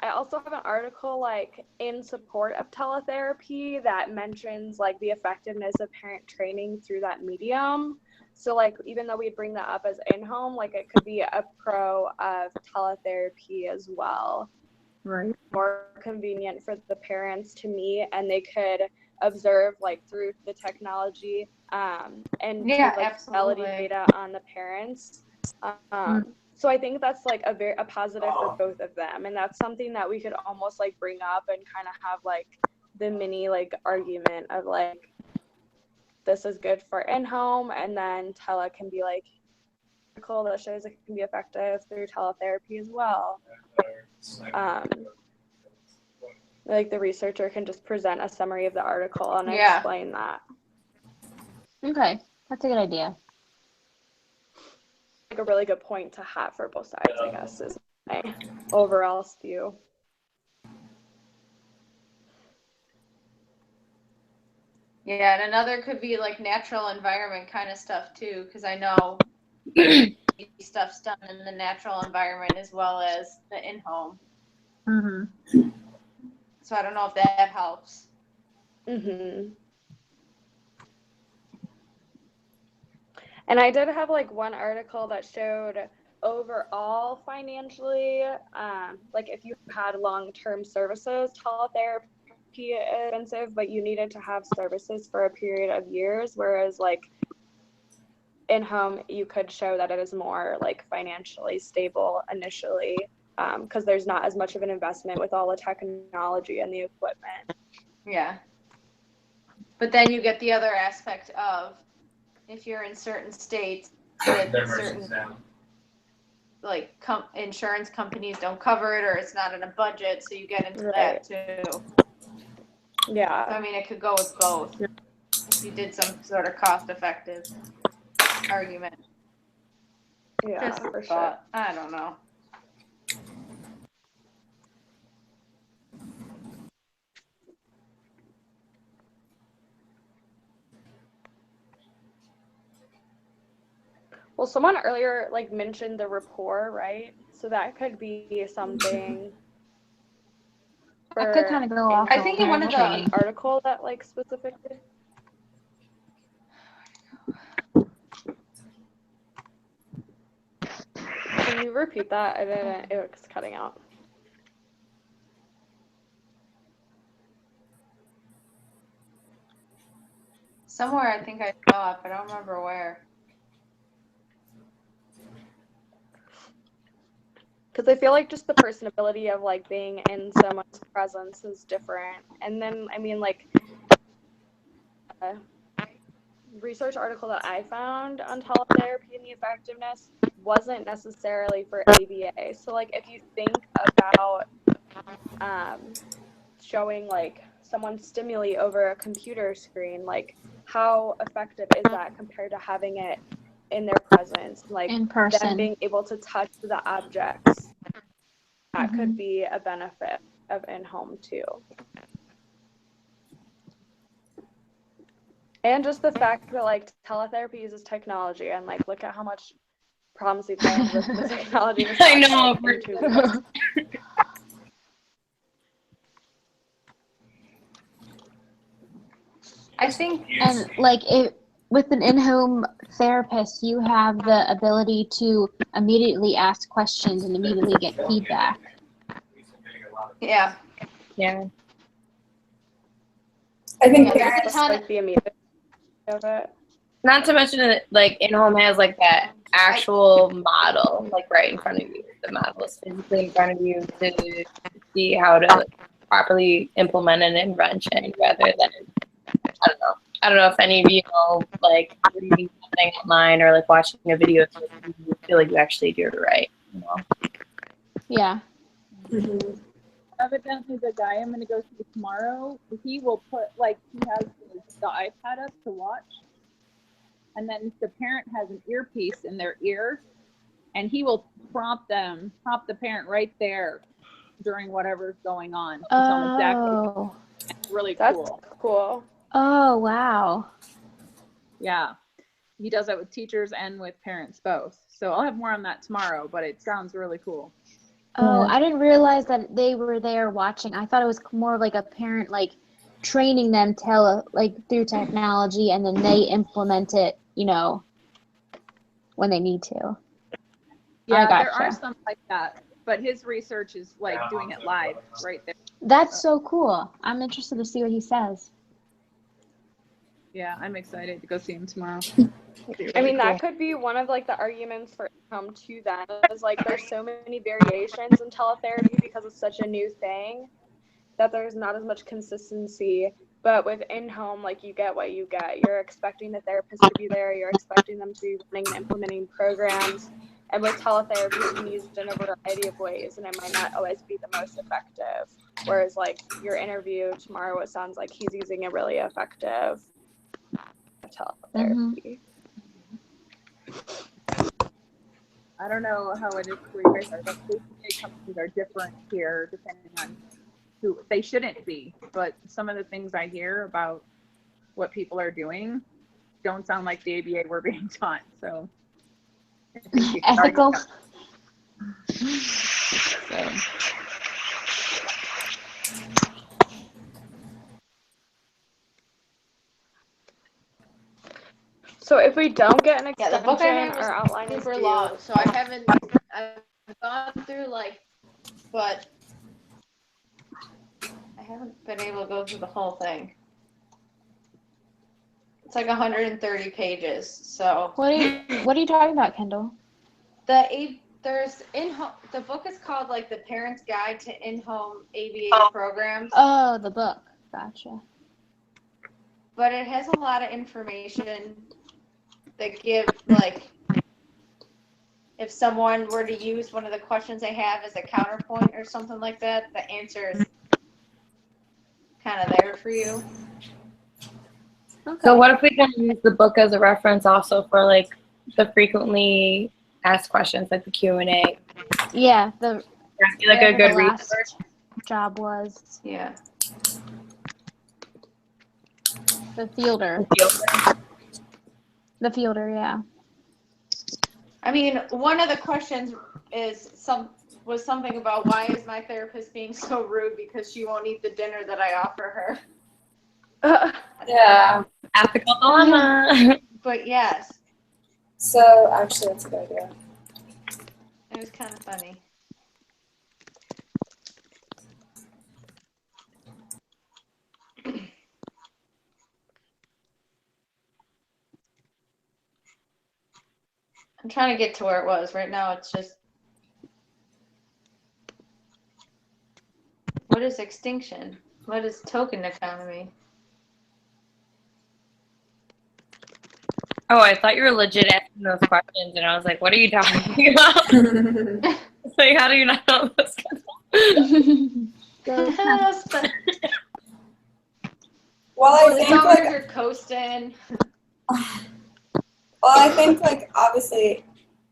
I also have an article like in support of teletherapy that mentions like the effectiveness of parent training through that medium. So like even though we bring that up as in-home, like it could be a pro of teletherapy as well. Right. More convenient for the parents to meet, and they could observe like through the technology and Yeah, take, like, absolutely. data on the parents. So I think that's like a positive for both of them, and that's something that we could almost like bring up and kind of have like the mini like argument of like this is good for in-home, and then tele can be like article that shows it can be effective through teletherapy as well. Like the researcher can just present a summary of the article and explain that. Okay, that's a good idea. Like a really good point to have for both sides, I guess, is my overall view. Yeah, and another could be like natural environment kind of stuff too, because I know stuff's done in the natural environment as well as the in-home. Mm-hmm. So I don't know if that helps. Mm-hmm. And I did have like one article that showed overall financially, like if you had long-term services, teletherapy is expensive, but you needed to have services for a period of years, whereas like in-home, you could show that it is more like financially stable initially, because there's not as much of an investment with all the technology and the equipment. Yeah. But then you get the other aspect of if you're in certain states that certain like insurance companies don't cover it, or it's not in a budget, so you get into that too. Yeah. So, I mean, it could go with both if you did some sort of cost-effective argument. Yeah, just for thought. sure. I don't know. Well, someone earlier like mentioned the rapport, right? So that could be something. That could kind of go off. I think in one of the An article that like specifically. Can you repeat that? I didn't. It was cutting out. somewhere I think I saw it, but I don't remember where. Because I feel like just the personability of like being in someone's presence is different. And then, I mean, like, a research article that I found on teletherapy and the effectiveness wasn't necessarily for ABA. So, like, if you think about showing like someone stimuli over a computer screen, like, how effective is that compared to having it in their presence, like In person. them being able to touch the objects? That could be a benefit of in-home too. And just the fact that like teletherapy uses technology, and like look at how much problems we've had with the technology. I know. in 2 weeks. I think And like with an in-home therapist, you have the ability to immediately ask questions and immediately get feedback. yeah. Yeah. I think Yeah, there's a parents, ton Like the immediate of it. Not to mention that, like, in-home has like that actual model, like right in front of you. The model is physically in front of you to see how to properly implement an intervention, rather than, I don't know if any of you know, like, reading something online or like watching a video, so you feel like you actually do it right. You know? Yeah. Evidently, the guy I'm going to go see tomorrow, he will put, like, he has the iPad up to watch, and then the parent has an earpiece in their ear, and he will prompt the parent right there during whatever's going on. To tell them exactly. It's really That's cool. cool. Oh, wow. Yeah. He does that with teachers and with parents both. So I'll have more on that tomorrow, but it sounds really cool. Oh, I didn't realize that they were there watching. I thought it was more like a parent, like, training them through technology, and then they implement it, when they need to. Yeah, I there are gotcha. some like that, but his research is like doing it live right there. That's so cool. I'm interested to see what he says. Yeah, I'm excited to go see him tomorrow. I mean, that could be one of like the arguments for in-home to them, is like there's so many variations in teletherapy because it's such a new thing that there's not as much consistency. But with in-home, like, you get what you get. You're expecting the therapist to be there. You're expecting them to be running and implementing programs. And with teletherapy, you can use it in a variety of ways, and it might not always be the most effective. Whereas, like, your interview tomorrow, it sounds like he's using a really effective teletherapy. I don't know how it is for you guys, but APA companies are different here depending on who they shouldn't be. But some of the things I hear about what people are doing don't sound like the ABA we're being taught. So I think you can argue Ethical. that. So if we don't get an Yeah, the book I extension, read was our outline is super due. long, so I've gone through but I haven't been able to go through the whole thing. It's like 130 pages, so. What are you talking about, Kendall? There's in-home, the book is called like The Parent's Guide to In-Home ABA Programs. Oh, the book. Gotcha. But it has a lot of information that give, like, if someone were to use one of the questions they have as a counterpoint or something like that, the answer is kind of there for you. Okay. So what if we can use the book as a reference also for like the frequently asked questions, like the Q&A? Yeah, That'd be like a good the last research. job was Yeah. the fielder. The fielder, yeah. I mean, one of the questions was something about why is my therapist being so rude because she won't eat the dinner that I offer her. Yeah. Ethical dilemma. But yes, So actually, that's a good idea. it was kind of funny. I'm trying to get to where it was. Right now, it's just. What is extinction? What is token economy? Oh, I thought you were legit asking those questions, and I was like, what are you talking about? Like, how do you not know this? Well, I think Summers like, are coasting. well, I think like obviously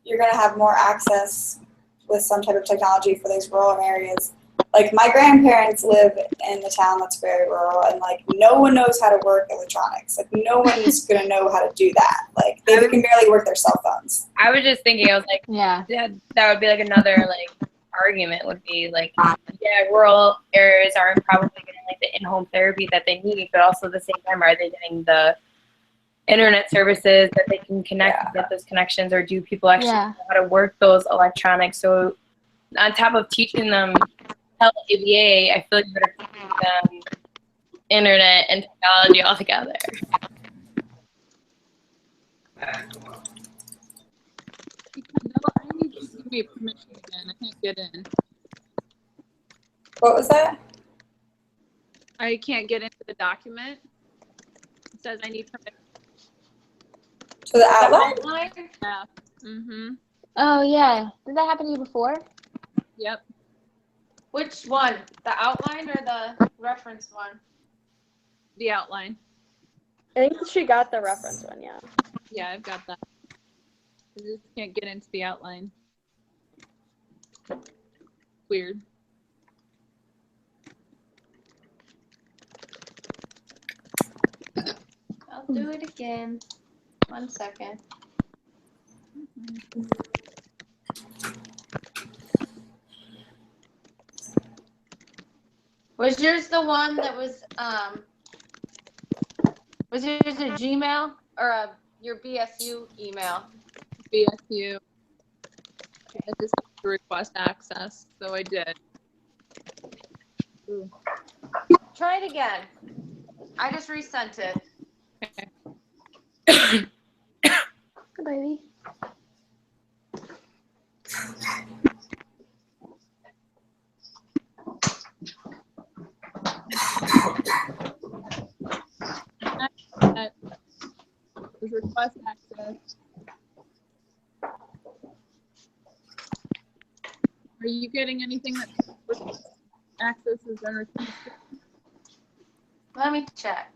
you're gonna have more access with some type of technology for these rural areas. Like my grandparents live in the town that's very rural, and like no one knows how to work electronics. Like no one's gonna know how to do that. Like they can barely work their cell phones. I was just thinking, I was like, Yeah. that would be like another like argument would be like, yeah, rural areas aren't probably getting like the in-home therapy that they need, but also at the same time, are they getting the internet services that they can connect and get those connections, or do people actually know how to work those electronics? So on top of teaching them ABA, I feel like you're going to teach them internet and technology altogether. I need you to give me permission again. I can't get in. What was that? I can't get into the document. It says I need permission. To the outline? Yeah. Mm-hmm. Oh yeah. Did that happen to you before? Yep. Which one? The outline or the reference one? The outline. I think she got the reference one, yeah. Yeah, I've got that. I just can't get into the outline. Weird. I'll do it again. 1 second. Was yours the one that was yours a Gmail or your BSU email? BSU. I just have to request access, so I did. Ooh. Try it again. I just resent it. Good baby. There's request access. Are you getting anything that access has been refused? Let me check.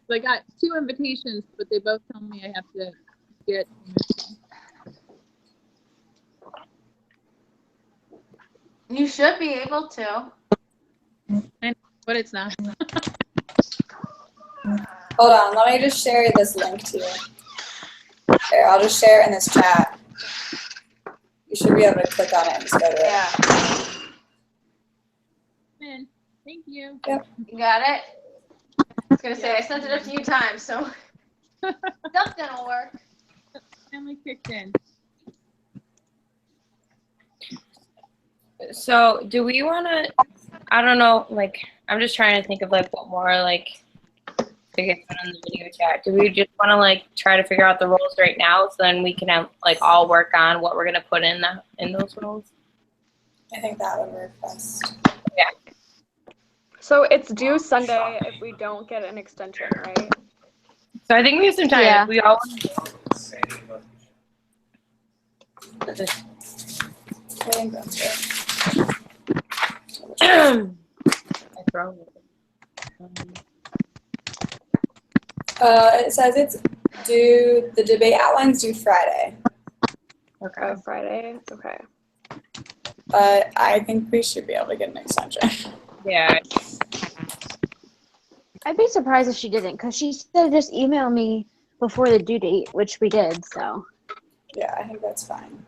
I got 2 invitations, but they both tell me I have to get permission. You should be able to. But it's not. Hold on, let me just share this link to you. Here, I'll just share it in this chat. You should be able to click on it and just go to it. Yeah. Man, thank you. Yep. You got it? I was gonna say I sent it a few times, so something will work. Family kicked in. So do we want to, I don't know, like, I'm just trying to think of like what more like to get put on the video chat. Do we just want to like try to figure out the roles right now, so then we can have, like all work on what we're going to put in those roles? I think that would work best. Yeah. So it's due Sunday if we don't get an extension, right? So I think we have some time. Yeah. If we all I think that's it. It says it's due, the debate outline's due Friday, Okay. Oh, Friday? Okay. but I think we should be able to get an extension. Yeah. I'd be surprised if she didn't, because she said just email me before the due date, which we did. So Yeah, I think that's fine.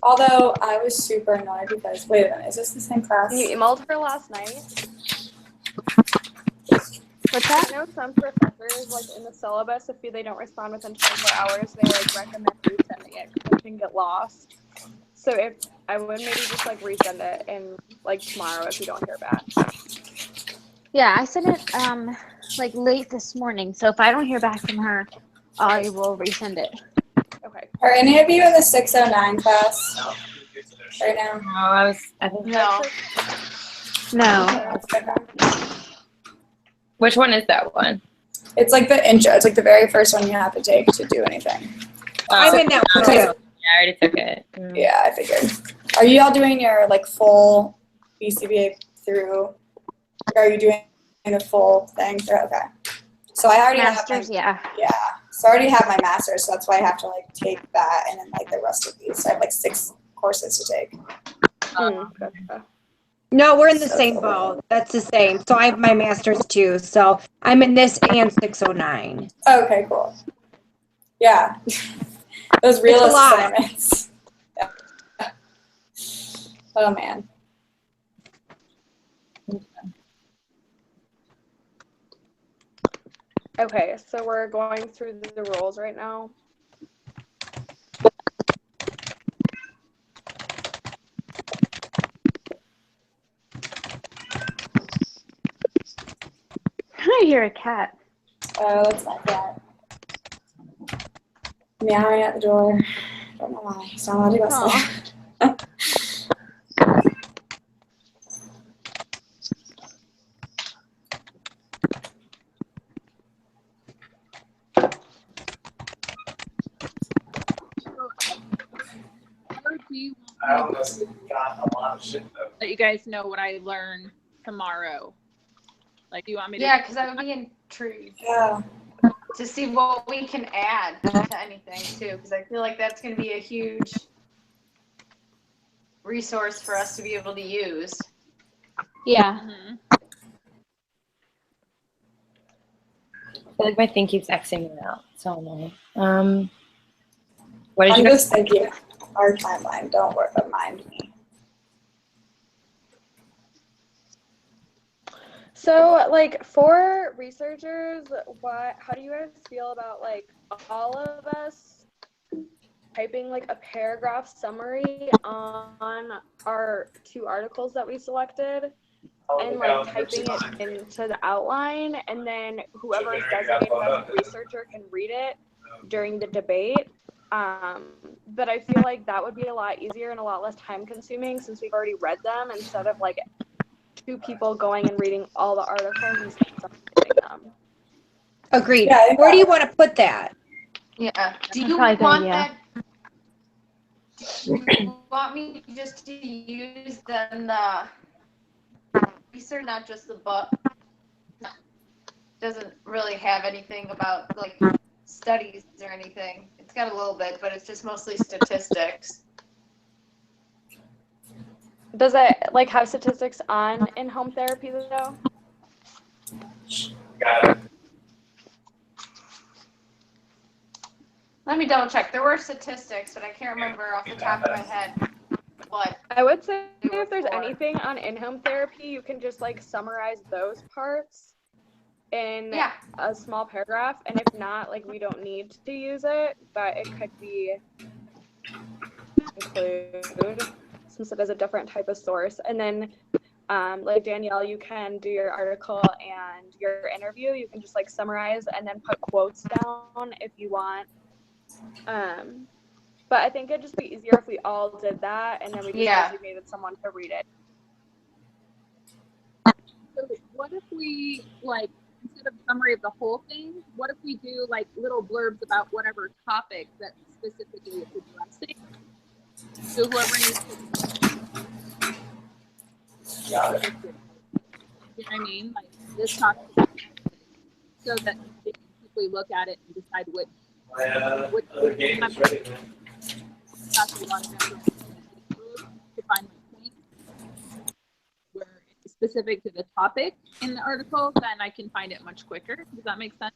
Although I was super annoyed because, wait a minute, is this the same class? And you emailed her last night. what's I that? know some professors, like in the syllabus, if they don't respond within 24 hours, they like recommend resending it because it can get lost. So if I would maybe just like resend it and like tomorrow if you don't hear back. Yeah, I sent it like late this morning. So if I don't hear back from her, I will resend it. Okay. Are any of you in the 609 class right now? No, I think. No. No. Which one is that one? It's like the intro. It's like the very first one you have to take to do anything. I'm in that one Yeah, too. I already took it. Yeah, I figured. Are you all doing your like full BCBA through? Or are you doing a full thing through? Okay. So I already Masters, have my, yeah. So I already have my master's, so that's why I have to like take that and then like the rest of these. I have like 6 courses to take. Gotcha. No, we're in the So same cool. boat. That's the same. So I have my master's too. So I'm in this and 609. Okay, cool. Yeah. Those realist lot. assignments. Yeah. Oh man. Okay, so we're going through the rules right now. I hear a cat. Oh, that's my cat. Meowing at the door. Don't know why. He's not allowed to go outside. Or do you I want me almost got a lot of shit though. to let you guys know what I learn tomorrow? Like, do you want me to? Yeah, because I would be intrigued Yeah. to see what we can add to anything too, because I feel like that's going to be a huge resource for us to be able to use. Yeah. Mhm. I feel like my thing keeps Xing me out. So annoying. What did I'm you guys? just thinking our timeline. Don't worry, but mind me. So, like, for researchers, how do you guys feel about, like, all of us typing, like, a paragraph summary on our 2 articles that we selected and, like, typing it into the outline, and then whoever is designated as a researcher can read it during the debate? But I feel like that would be a lot easier and a lot less time consuming since we've already read them instead of, like, 2 people going and reading all the articles and summarizing them. Agreed. Yeah, I think Where do you want to put that? Yeah. Do you Probably a good want idea. that? Do you want me just to use the research, not just the book? Doesn't really have anything about like studies or anything. It's got a little bit, but it's just mostly statistics. Does it like have statistics on in-home therapy though? Got it. Let me double check. There were statistics, but I can't remember off the top of my head what. I would say They were if there's for. anything on in-home therapy, you can just like summarize those parts in Yeah. a small paragraph. And if not, like we don't need to use it, but it could be include since it is a different type of source. And then like Danielle, you can do your article and your interview. You can just like summarize and then put quotes down if you want. But I think it'd just be easier if we all did that and then we just designated someone to read it. So what if we, like, instead of summary of the whole thing, what if we do like little blurbs about whatever topic that specifically it's addressing? So whoever needs to. Got it. You know what I mean? Like this talks about so that they can quickly look at it and decide which. My other game is ready, man. That's a lot of information to find my point. Where it's specific to the topic in the article, then I can find it much quicker. Does that make sense?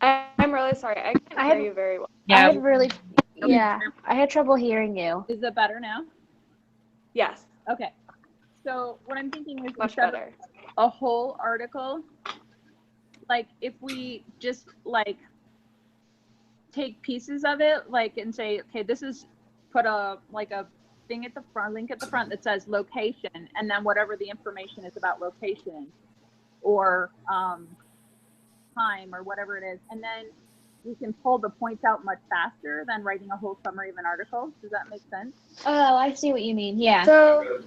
I'm really sorry. I can't I hear have- you very well. I had really, yeah, I had trouble hearing you. Is it better now? Yes, Okay. So what I'm thinking is much instead better. of a whole article, like if we just like take pieces of it, like and say, okay, this is put a thing at the front, link at the front that says location, and then whatever the information is about location or time or whatever it is, and then we can pull the points out much faster than writing a whole summary of an article. Does that make sense? Oh, I see what you mean. Yeah. So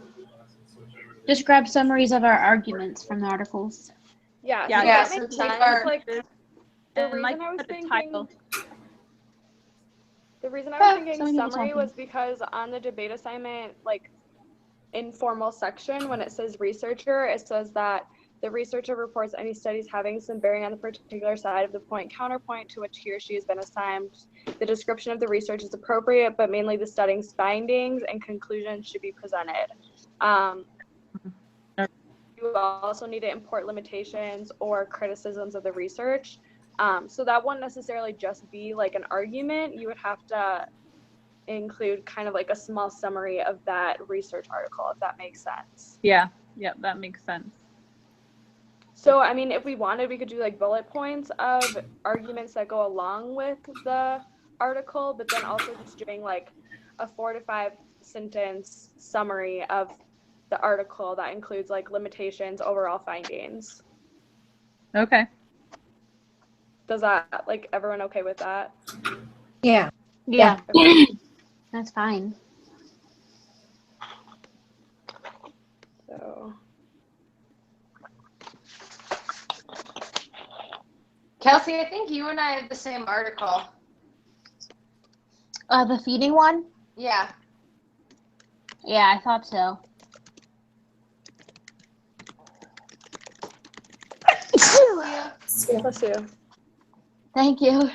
Just grab summaries of our arguments from the articles. yeah, Yeah, so yeah, that so makes take sense. our- Like and the reason like I was put a thinking title. the reason I was thinking so many people summary talking. was because on the debate assignment, like informal section, when it says researcher, it says that the researcher reports any studies having some bearing on the particular side of the point counterpoint to which he or she has been assigned. The description of the research is appropriate, but mainly the study's findings and conclusions should be presented. You also need to import limitations or criticisms of the research. So that wouldn't necessarily just be like an argument. You would have to include kind of like a small summary of that research article, if that makes sense. Yeah, that makes sense. So, I mean, if we wanted, we could do like bullet points of arguments that go along with the article, but then also just doing like a 4 to 5 sentence summary of the article that includes like limitations, overall findings. Okay. Does that, like, everyone okay with that? Yeah. Yeah, Okay. that's fine. So, Kelsey, I think you and I have the same article. The feeding one? Yeah. Yeah, I thought so. bless you. Thank you.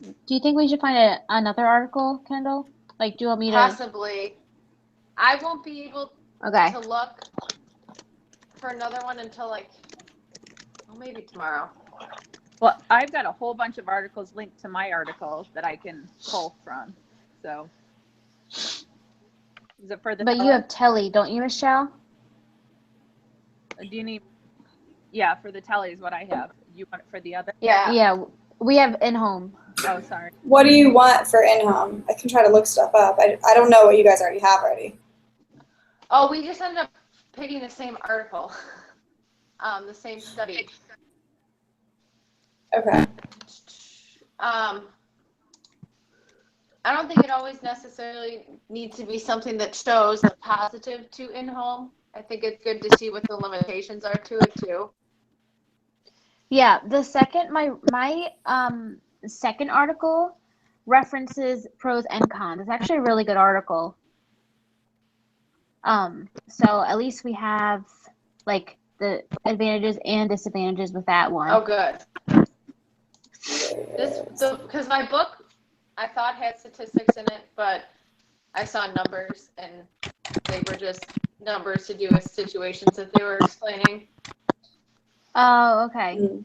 Do you think we should find another article, Kendall? Like, do you want me to? Possibly. I won't be able Okay. to look for another one until like, well, maybe tomorrow. Well, I've got a whole bunch of articles linked to my article that I can pull from. So, is it for the? But you have Telly, don't you, Michelle? Do you need? Yeah, for the telly is what I have. You want it for the other? Yeah. Yeah, we have in-home. Oh, sorry. What do you want for in-home? I can try to look stuff up. I don't know what you guys already have ready. Oh, we just ended up picking the same article, the same study. Okay. I don't think it always necessarily needs to be something that shows the positive to in-home. I think it's good to see what the limitations are to it too. Yeah, the second my second article references pros and cons. It's actually a really good article. So at least we have like the advantages and disadvantages with that one. Oh, good. Because my book, I thought had statistics in it, but I saw numbers and they were just numbers to do with situations that they were explaining. Oh, okay. Mm.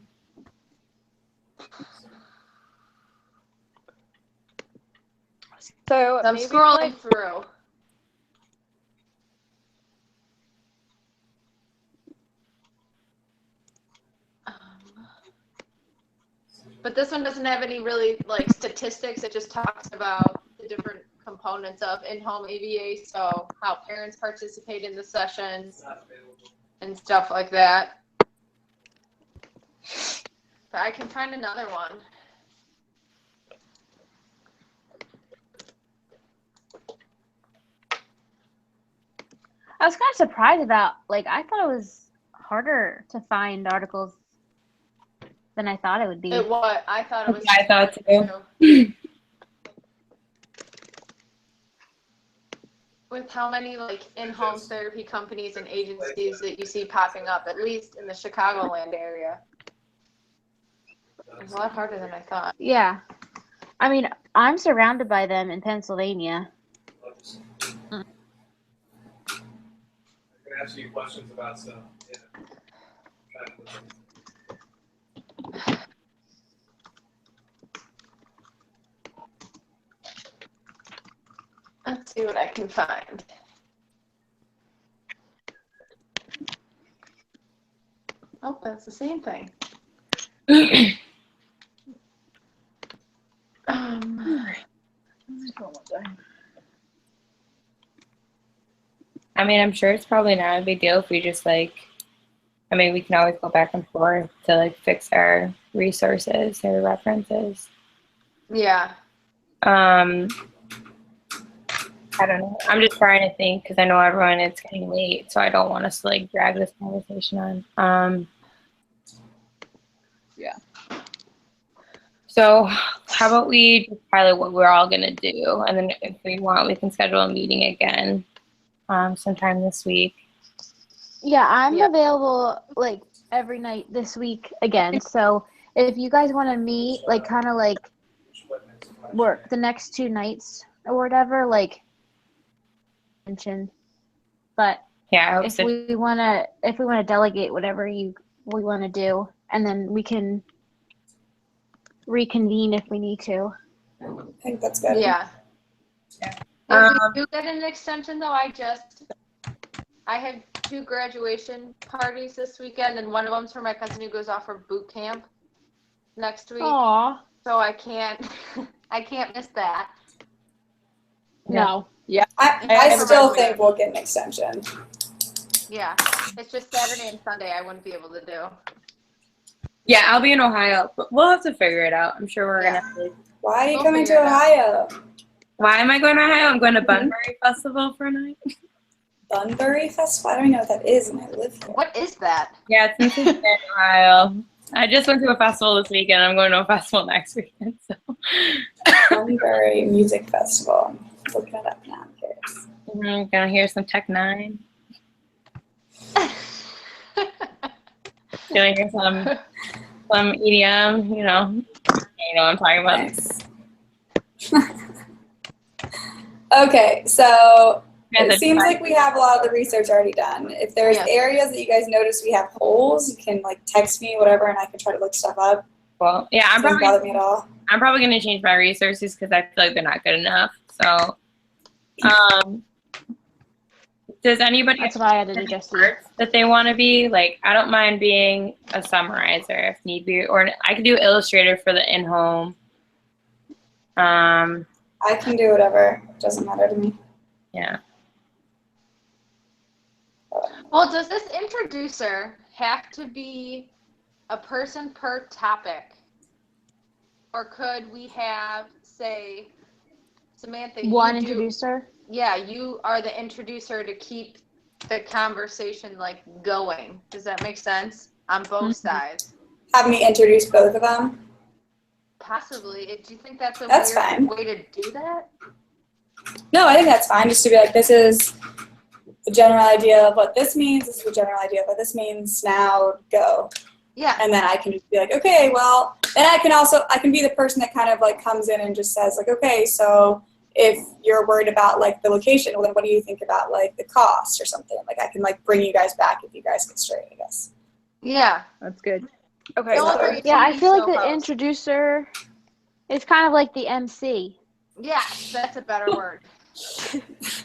So I'm maybe, scrolling like, through. But this one doesn't have any really like statistics. It just talks about the different components of in-home ABA, so how parents participate in the sessions and stuff like that. But I can find another one. I was kind of surprised about, like, I thought it was harder to find articles than I thought it would be. I thought it was. I thought too. With how many like in-home therapy companies and agencies that you see popping up, at least in the Chicagoland area. It's a lot harder than I thought. Yeah. I mean, I'm surrounded by them in Pennsylvania. I'm gonna ask you questions about stuff. Yeah. Try to listen. Let's see what I can find. Oh, that's the same thing. I mean, I'm sure it's probably not a big deal if we just like, I mean, we can always go back and forth to like fix our resources or references. Yeah. I don't know. I'm just trying to think because I know everyone, it's getting late, so I don't want us to like drag this conversation on. Yeah. So how about we just pilot what we're all gonna do, and then if we want, we can schedule a meeting again sometime this week. Yeah, I'm Yeah. available like every night this week again. So if you guys want to meet, like kind of like work the next 2 nights or whatever, like mention. But Yeah, I hope if so. we wanna delegate whatever we want to do, and then we can reconvene if we need to. I think that's good. Yeah. Yeah. If we do get an extension, though, I have 2 graduation parties this weekend, and one of them's for my cousin who goes off for boot camp next week. Aw. So I can't miss that. No. Yeah. I still think we'll get an extension. Yeah. It's just Saturday and Sunday I wouldn't be able to do. Yeah, I'll be in Ohio, but we'll have to figure it out. I'm sure we're Yeah. gonna. Why are you We'll coming to figure it out. Ohio? Why am I going to Ohio? I'm going to Bunbury Festival for a night. Bunbury Festival? I don't even know what that is, and I live here. What is that? Yeah, it's in Cincinnati, Ohio. I just went to a festival this weekend. I'm going to a festival next weekend. So. Bunbury Music Festival. I'm looking it up now. I'm curious. I'm gonna hear some Tech Nine. Gonna hear some EDM. You know what I'm talking about. Nice. Okay, so Yeah, it seems like we have a lot of the research already done. If there's Yeah. areas that you guys notice we have holes, you can like text me, whatever, and I can try to look stuff up. Well, yeah, It doesn't bother me at all. I'm probably gonna change my resources because I feel like they're not good enough. So, does anybody That's what I had to do, Jesse. parts that they want to be? Like, I don't mind being a summarizer if need be, or I could do Illustrator for the in-home. I can do whatever. It doesn't matter to me. Yeah. Well, does this introducer have to be a person per topic? Or could we have, say, Samantha, One you do, introducer. yeah, you are the introducer to keep the conversation like going. Does that make sense? On both sides. Have me introduce both of them. Possibly. Do you think that's a That's weird fine. way to do that? No, I think that's fine. Just to be like, this is the general idea of what this means. This is the general idea of what this means. Now go. Yeah. And then I can just be like, okay, well, then I can be the person that kind of like comes in and just says like, okay, so if you're worried about like the location, well then what do you think about like the cost or something? Like I can like bring you guys back if you guys get straight, I guess. Yeah. That's good. Okay, Don't so agree. Yeah, I feel like So the host. introducer is kind of like the MC. Yes, that's a better word.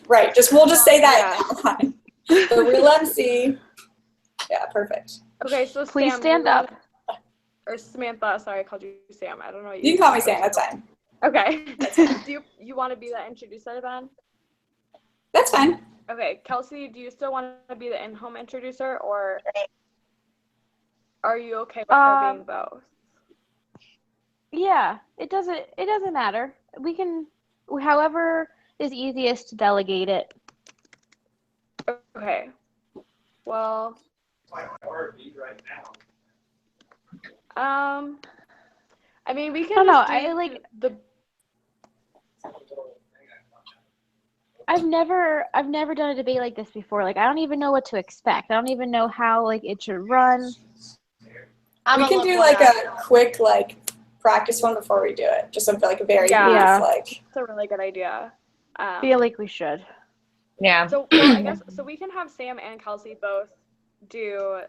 Right, we'll just say that. The real MC. Yeah, perfect. okay, so Please Sam, stand up. Or Samantha, sorry, I called you Sam. I don't know what You can call me Sam, that's fine. Okay. Do you want to be the introducer then? That's fine. Okay, Kelsey, do you still want to be the in-home introducer, or are you okay with her being both? Yeah, it doesn't matter. We can, however is easiest to delegate it. Okay. Well, Like RV right now. I mean, we can. I don't know, just I do like- the. I've never done a debate like this before. Like, I don't even know what to expect. I don't even know how like it should run. We can do like a quick like practice one before we do it? Just something like a very Yeah. brief, like. It's a really good idea. Feel like we should. Yeah. So, well, I guess, so we can have Sam and Kelsey both do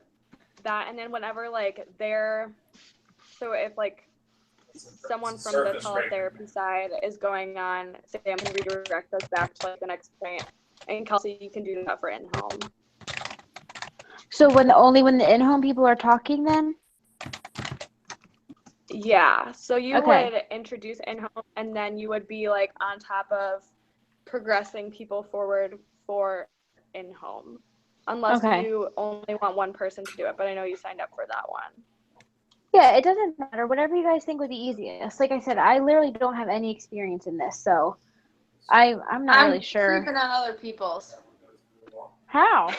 that, and then whenever, like, so if, like, someone from the teletherapy side is going on, Sam can redirect us back to, like, the next point, and Kelsey, you can do that for in-home. So only when the in-home people are talking then? Yeah, so you Okay. would introduce in-home, and then you would be, like, on top of progressing people forward for in-home. Unless Okay. you only want one person to do it, but I know you signed up for that one. Yeah, it doesn't matter. Whatever you guys think would be easiest. Like I said, I literally don't have any experience in this, so I'm not really sure. Creeping on other people's. How?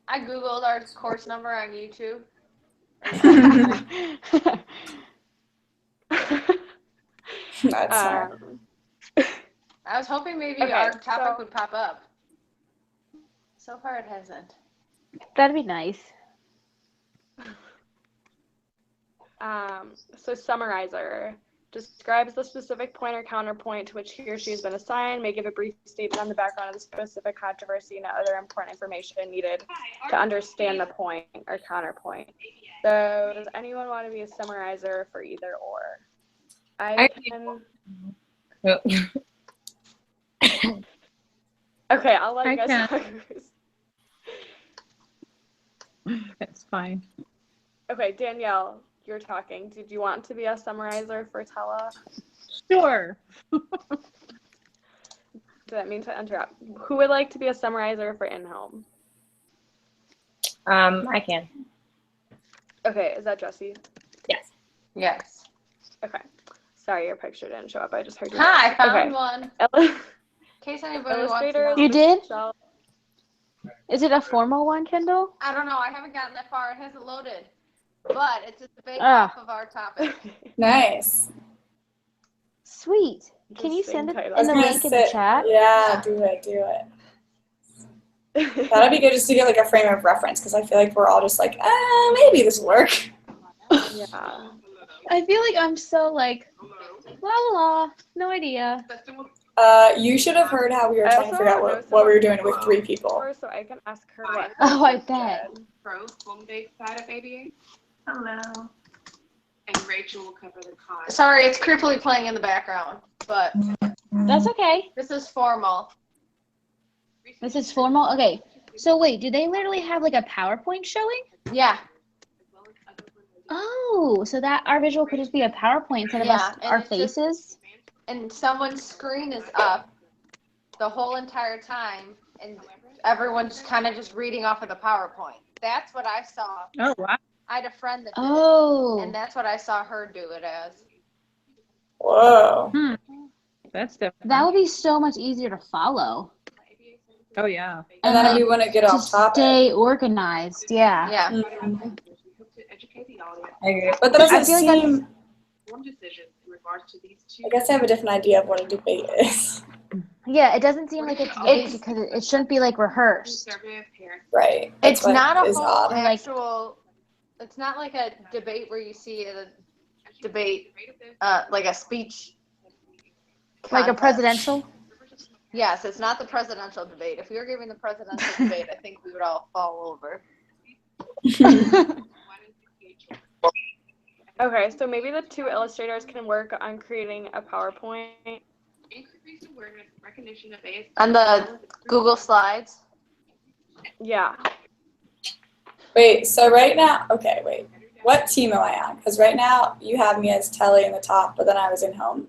I Googled our course number on YouTube. That's smart. I was hoping maybe Okay, our topic so- would pop up. So far it hasn't. That'd be nice. So summarizer describes the specific point or counterpoint to which he or she has been assigned, may give a brief statement on the background of the specific controversy and other important information needed to understand the point or counterpoint. So does anyone want to be a summarizer for either or? I can. Okay, I'll let you guys talk. That's fine. Okay, Danielle, you're talking. Did you want to be a summarizer for Tella? Sure. Did that mean to interrupt? Who would like to be a summarizer for in-home? I can. Okay, is that Jessie? Yes. Yes. Okay. Sorry, your picture didn't show up. I just heard you. Hi, I found Okay. one. In case anybody wants to Illustrators. know. You did? Michelle. Is it a formal one, Kendall? I don't know. I haven't gotten that far. It hasn't loaded. But it's a debate Ah. off of our topic. Nice. Sweet. Can you Interesting send it title. I was in the gonna link in the say- chat? Yeah, do it. That'd be good just to get like a frame of reference because I feel like we're all just like, maybe this will work. Yeah. I feel like I'm so like, la la la, no idea. You should have heard how we were I trying to also figure out know what we were doing with 3 people. So I can ask her what. Oh, I bet. Pro home base side of ABA. Hello. And Rachel will cover the con. Sorry, it's creepily playing in the background, but That's okay. this is formal. This is formal. Okay. So wait, do they literally have like a PowerPoint showing? Yeah. Oh, so that our visual could just be a PowerPoint instead of Yeah, us, and our it's just- faces? And someone's screen is up the whole entire time, and everyone's kind of just reading off of the PowerPoint. That's what I saw. Oh, wow. I had a friend that did it, Oh. and that's what I saw her do it as. Whoa. That's different. That would be so much easier to follow. Oh, yeah. And then we want to get To off topic. stay organized. Yeah. Yeah. Mhm. To educate the audience. I agree. But that doesn't I feel like seem. Informed decisions in regards to these two. I guess I have a different idea of what a debate is. Yeah, it doesn't seem like it's a debate because it shouldn't be like rehearsed. Conservative parents. Right. It's That's what not a is whole odd. actual, it's not like a debate where you see a debate, like a speech. Like a contest. presidential? Yes, it's not the presidential debate. If we were giving the presidential debate, I think we would all fall over. Okay, so maybe the 2 illustrators can work on creating a PowerPoint. Increased awareness, recognition of ASD. On the Google Slides. Yeah. Wait, so right now, okay, wait. What team am I on? Because right now you have me as Telly in the top, but then I was in home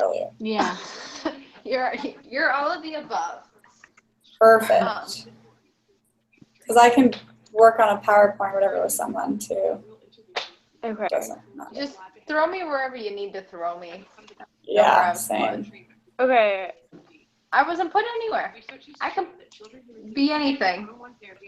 earlier. Yeah. You're all of the above. Perfect. Because I can work on a PowerPoint, whatever, with someone too. Okay. Doesn't matter. Just throw me wherever you need to throw me. Yeah, Don't same. Okay. I wasn't put anywhere. I can be anything.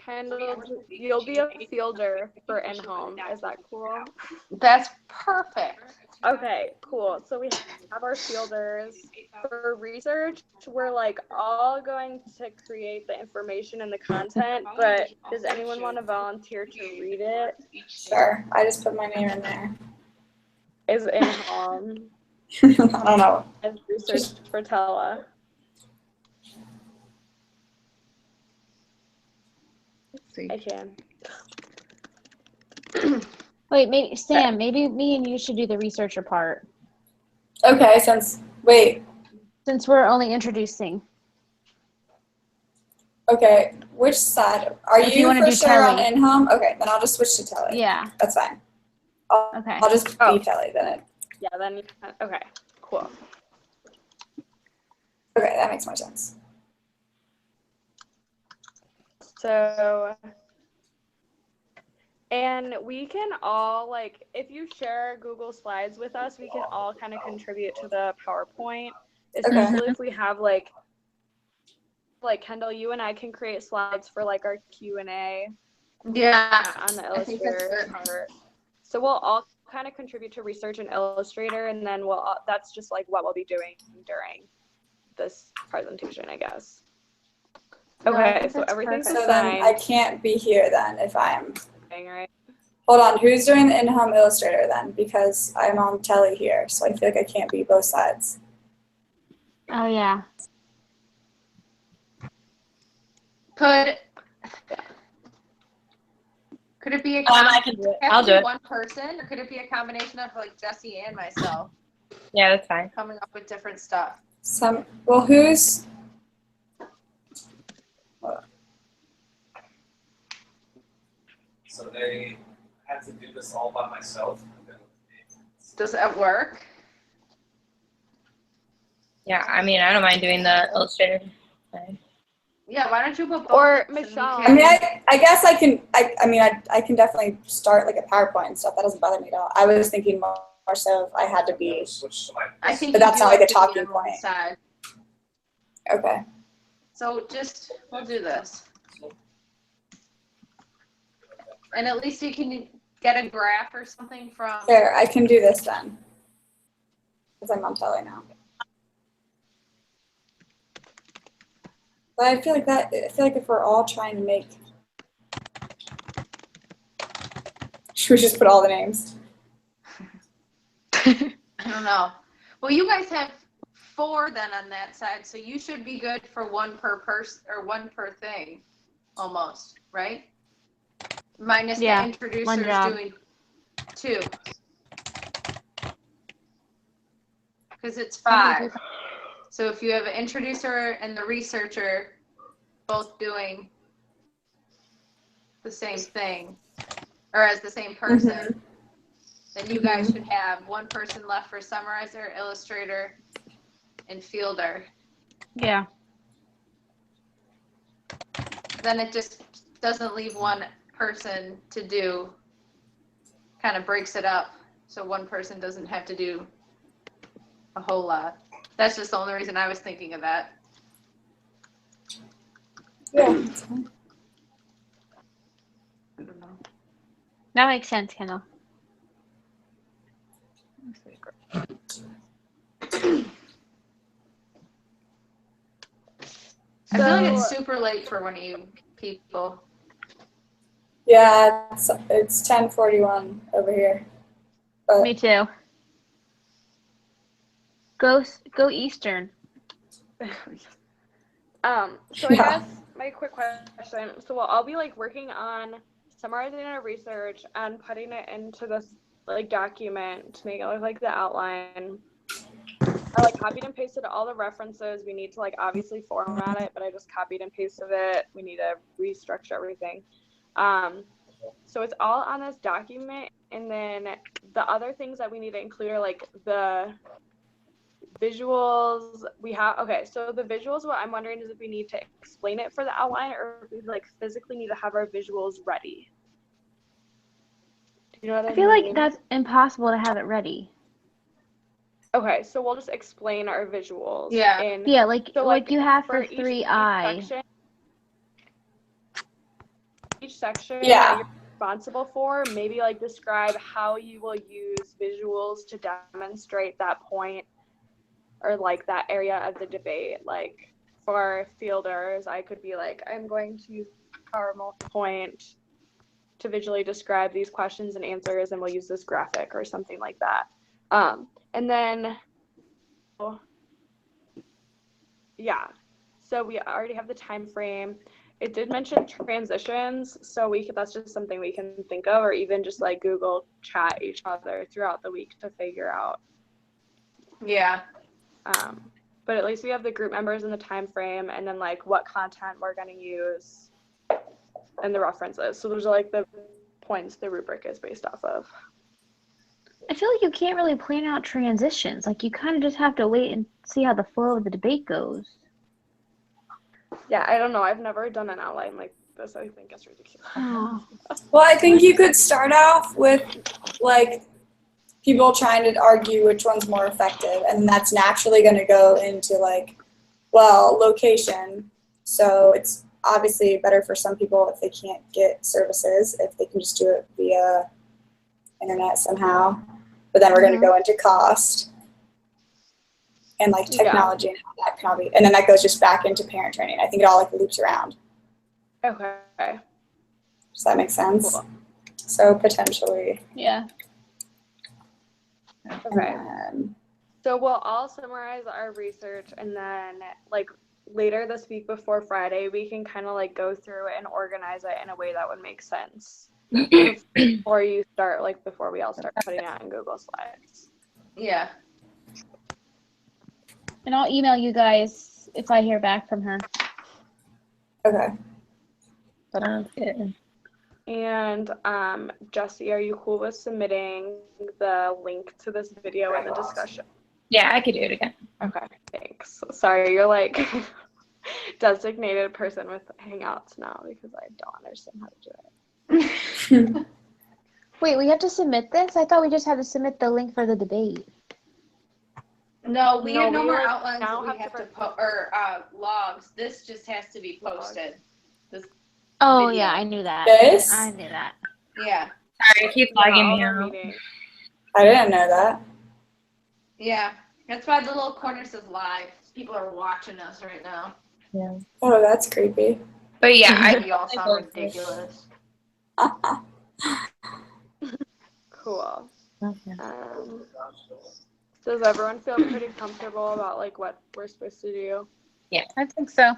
Kendall, you'll be a fielder for in-home. Is that cool? That's perfect. Okay, cool. So we have our fielders. For research, we're like all going to create the information and the content, but does anyone want to volunteer to read it? Sure. I just put my name in there. is in home I don't know. and research for tele. Let's see. I can. Wait, maybe Sam, maybe me and you should do the researcher part Okay, wait, since we're only introducing. okay, which side? Are If you you wanna for do sure on tele. in-home? Okay, then I'll just switch to tele. Yeah. That's fine. Okay. I'll just Oh. be tele then. Yeah, then, okay, cool. Okay, that makes more sense. So, and we can all, like, if you share Google Slides with us, we can all kind of contribute to the PowerPoint, especially if we have, like Kendall, you and I can create slides for, like, our Q&A Yeah. on the I think that's Illustrator good. part. So we'll all kind of contribute to research in Illustrator, and then that's just, like, what we'll be doing during this presentation, I guess. No, I Okay, think so that's everything's perfect. So then I assigned, can't be here then if I'm, right? hold on, who's doing the in-home illustrator then? Because I'm on tele here, so I feel like I can't be both sides. Oh yeah. Could it be a I can do it. I'll do it. one person, or could it be a combination of like Jesse and myself Yeah, that's fine. coming up with different stuff? Well, who's, So they had to do this all by myself. Does that work? Yeah, I mean, I don't mind doing the illustrator. Fine. Yeah, why don't you put both Or of us and we Michelle. I mean, I guess I can, I can definitely start like a PowerPoint and stuff. That doesn't bother me at all. I was thinking more so if I had to be, Switch to my. I think But you that's do not like have a to be talking on one point. side. okay. So we'll do this. And at least you can get a graph or something from. Here, I can do this then. Because I'm on tele now. But I feel like if we're all trying to make, should we just put all the names? I don't know. Well, you guys have 4 then on that side, so you should be good for 1 per person or 1 per thing, almost, right? Minus Yeah, the introducers one job. doing 2. Because it's 5. So if you have an introducer and the researcher both doing the same thing, or as the same person, then you guys should have 1 person left for summarizer, illustrator, and fielder. Yeah. Then it just doesn't leave 1 person to do, kind of breaks it up, so 1 person doesn't have to do a whole lot. That's just the only reason I was thinking of that. Yeah. I don't know. That makes sense, Kendall. I feel like it's super late for one of you people. Yeah, it's 10:41 over here. But Me too. Go Eastern. So I guess my quick question, so we'll all be like working on summarizing our research and putting it into this like document to make it look like the outline. I like copied and pasted all the references. We need to like obviously format it, but I just copied and pasted it. We need to restructure everything. So it's all on this document, and then the other things that we need to include are like the visuals we have. Okay, so the visuals, what I'm wondering is if we need to explain it for the outline or if we like physically need to have our visuals ready. Do you know what I feel like mean? that's impossible to have it ready. Okay, so we'll just explain our visuals. Yeah. Yeah, like So, like you have for each 3i. each section Yeah. that you're responsible for, maybe like describe how you will use visuals to demonstrate that point or like that area of the debate. Like for fielders, I could be like, I'm going to use PowerPoint to visually describe these questions and answers, and we'll use this graphic or something like that. And then, yeah, so we already have the time frame. It did mention transitions, so that's just something we can think of, or even just like Google chat each other throughout the week to figure out. Yeah. But at least we have the group members and the time frame, and then like what content we're going to use and the references. So those are like the points the rubric is based off of. I feel like you can't really plan out transitions. Like you kind of just have to wait and see how the flow of the debate goes. Yeah, I don't know. I've never done an outline like this. I think it's ridiculous. Oh. Well, I think you could start off with like people trying to argue which one's more effective, and that's naturally going to go into like, well, location. So it's obviously better for some people if they can't get services, if they can just do it via internet somehow. But then we're going to go into cost and like technology and how that can all be, and then that goes just back into parent training. I think it all like loops around. Okay. Does that make sense? Cool. So potentially. Yeah. Okay. So we'll all summarize our research, and then like later this week before Friday, we can kind of like go through it and organize it in a way that would make sense before we all start putting it in Google Slides. Yeah. And I'll email you guys if I hear back from her. Okay. Sounds good. And Jesse, are you cool with submitting the link to this video in the discussion? Yeah, I could do it again. Okay, thanks. Sorry, you're like designated person with Hangouts now because I don't understand how to do it. Wait, we have to submit this? I thought we just had to submit the link for the debate. No, we have no we more like outlines now that we have to logs. This just has to be posted. This Oh, video. yeah, I knew that. This? I knew that. Yeah. Sorry, it keeps lagging me out. I didn't know that. Yeah. That's why the little corner says live. People are watching us right now. Yeah. Oh, that's creepy. But yeah, We all sound ridiculous. Cool. Okay. Does everyone feel pretty comfortable about like what we're supposed to do? Yeah. I think so.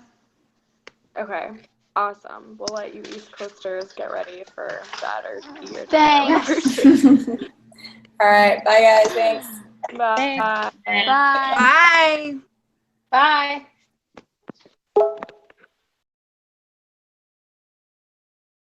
Okay, awesome. We'll let you East Coasters get ready for that or your Thanks. All right. Bye, guys. Thanks. Bye. Bye. Bye. Bye.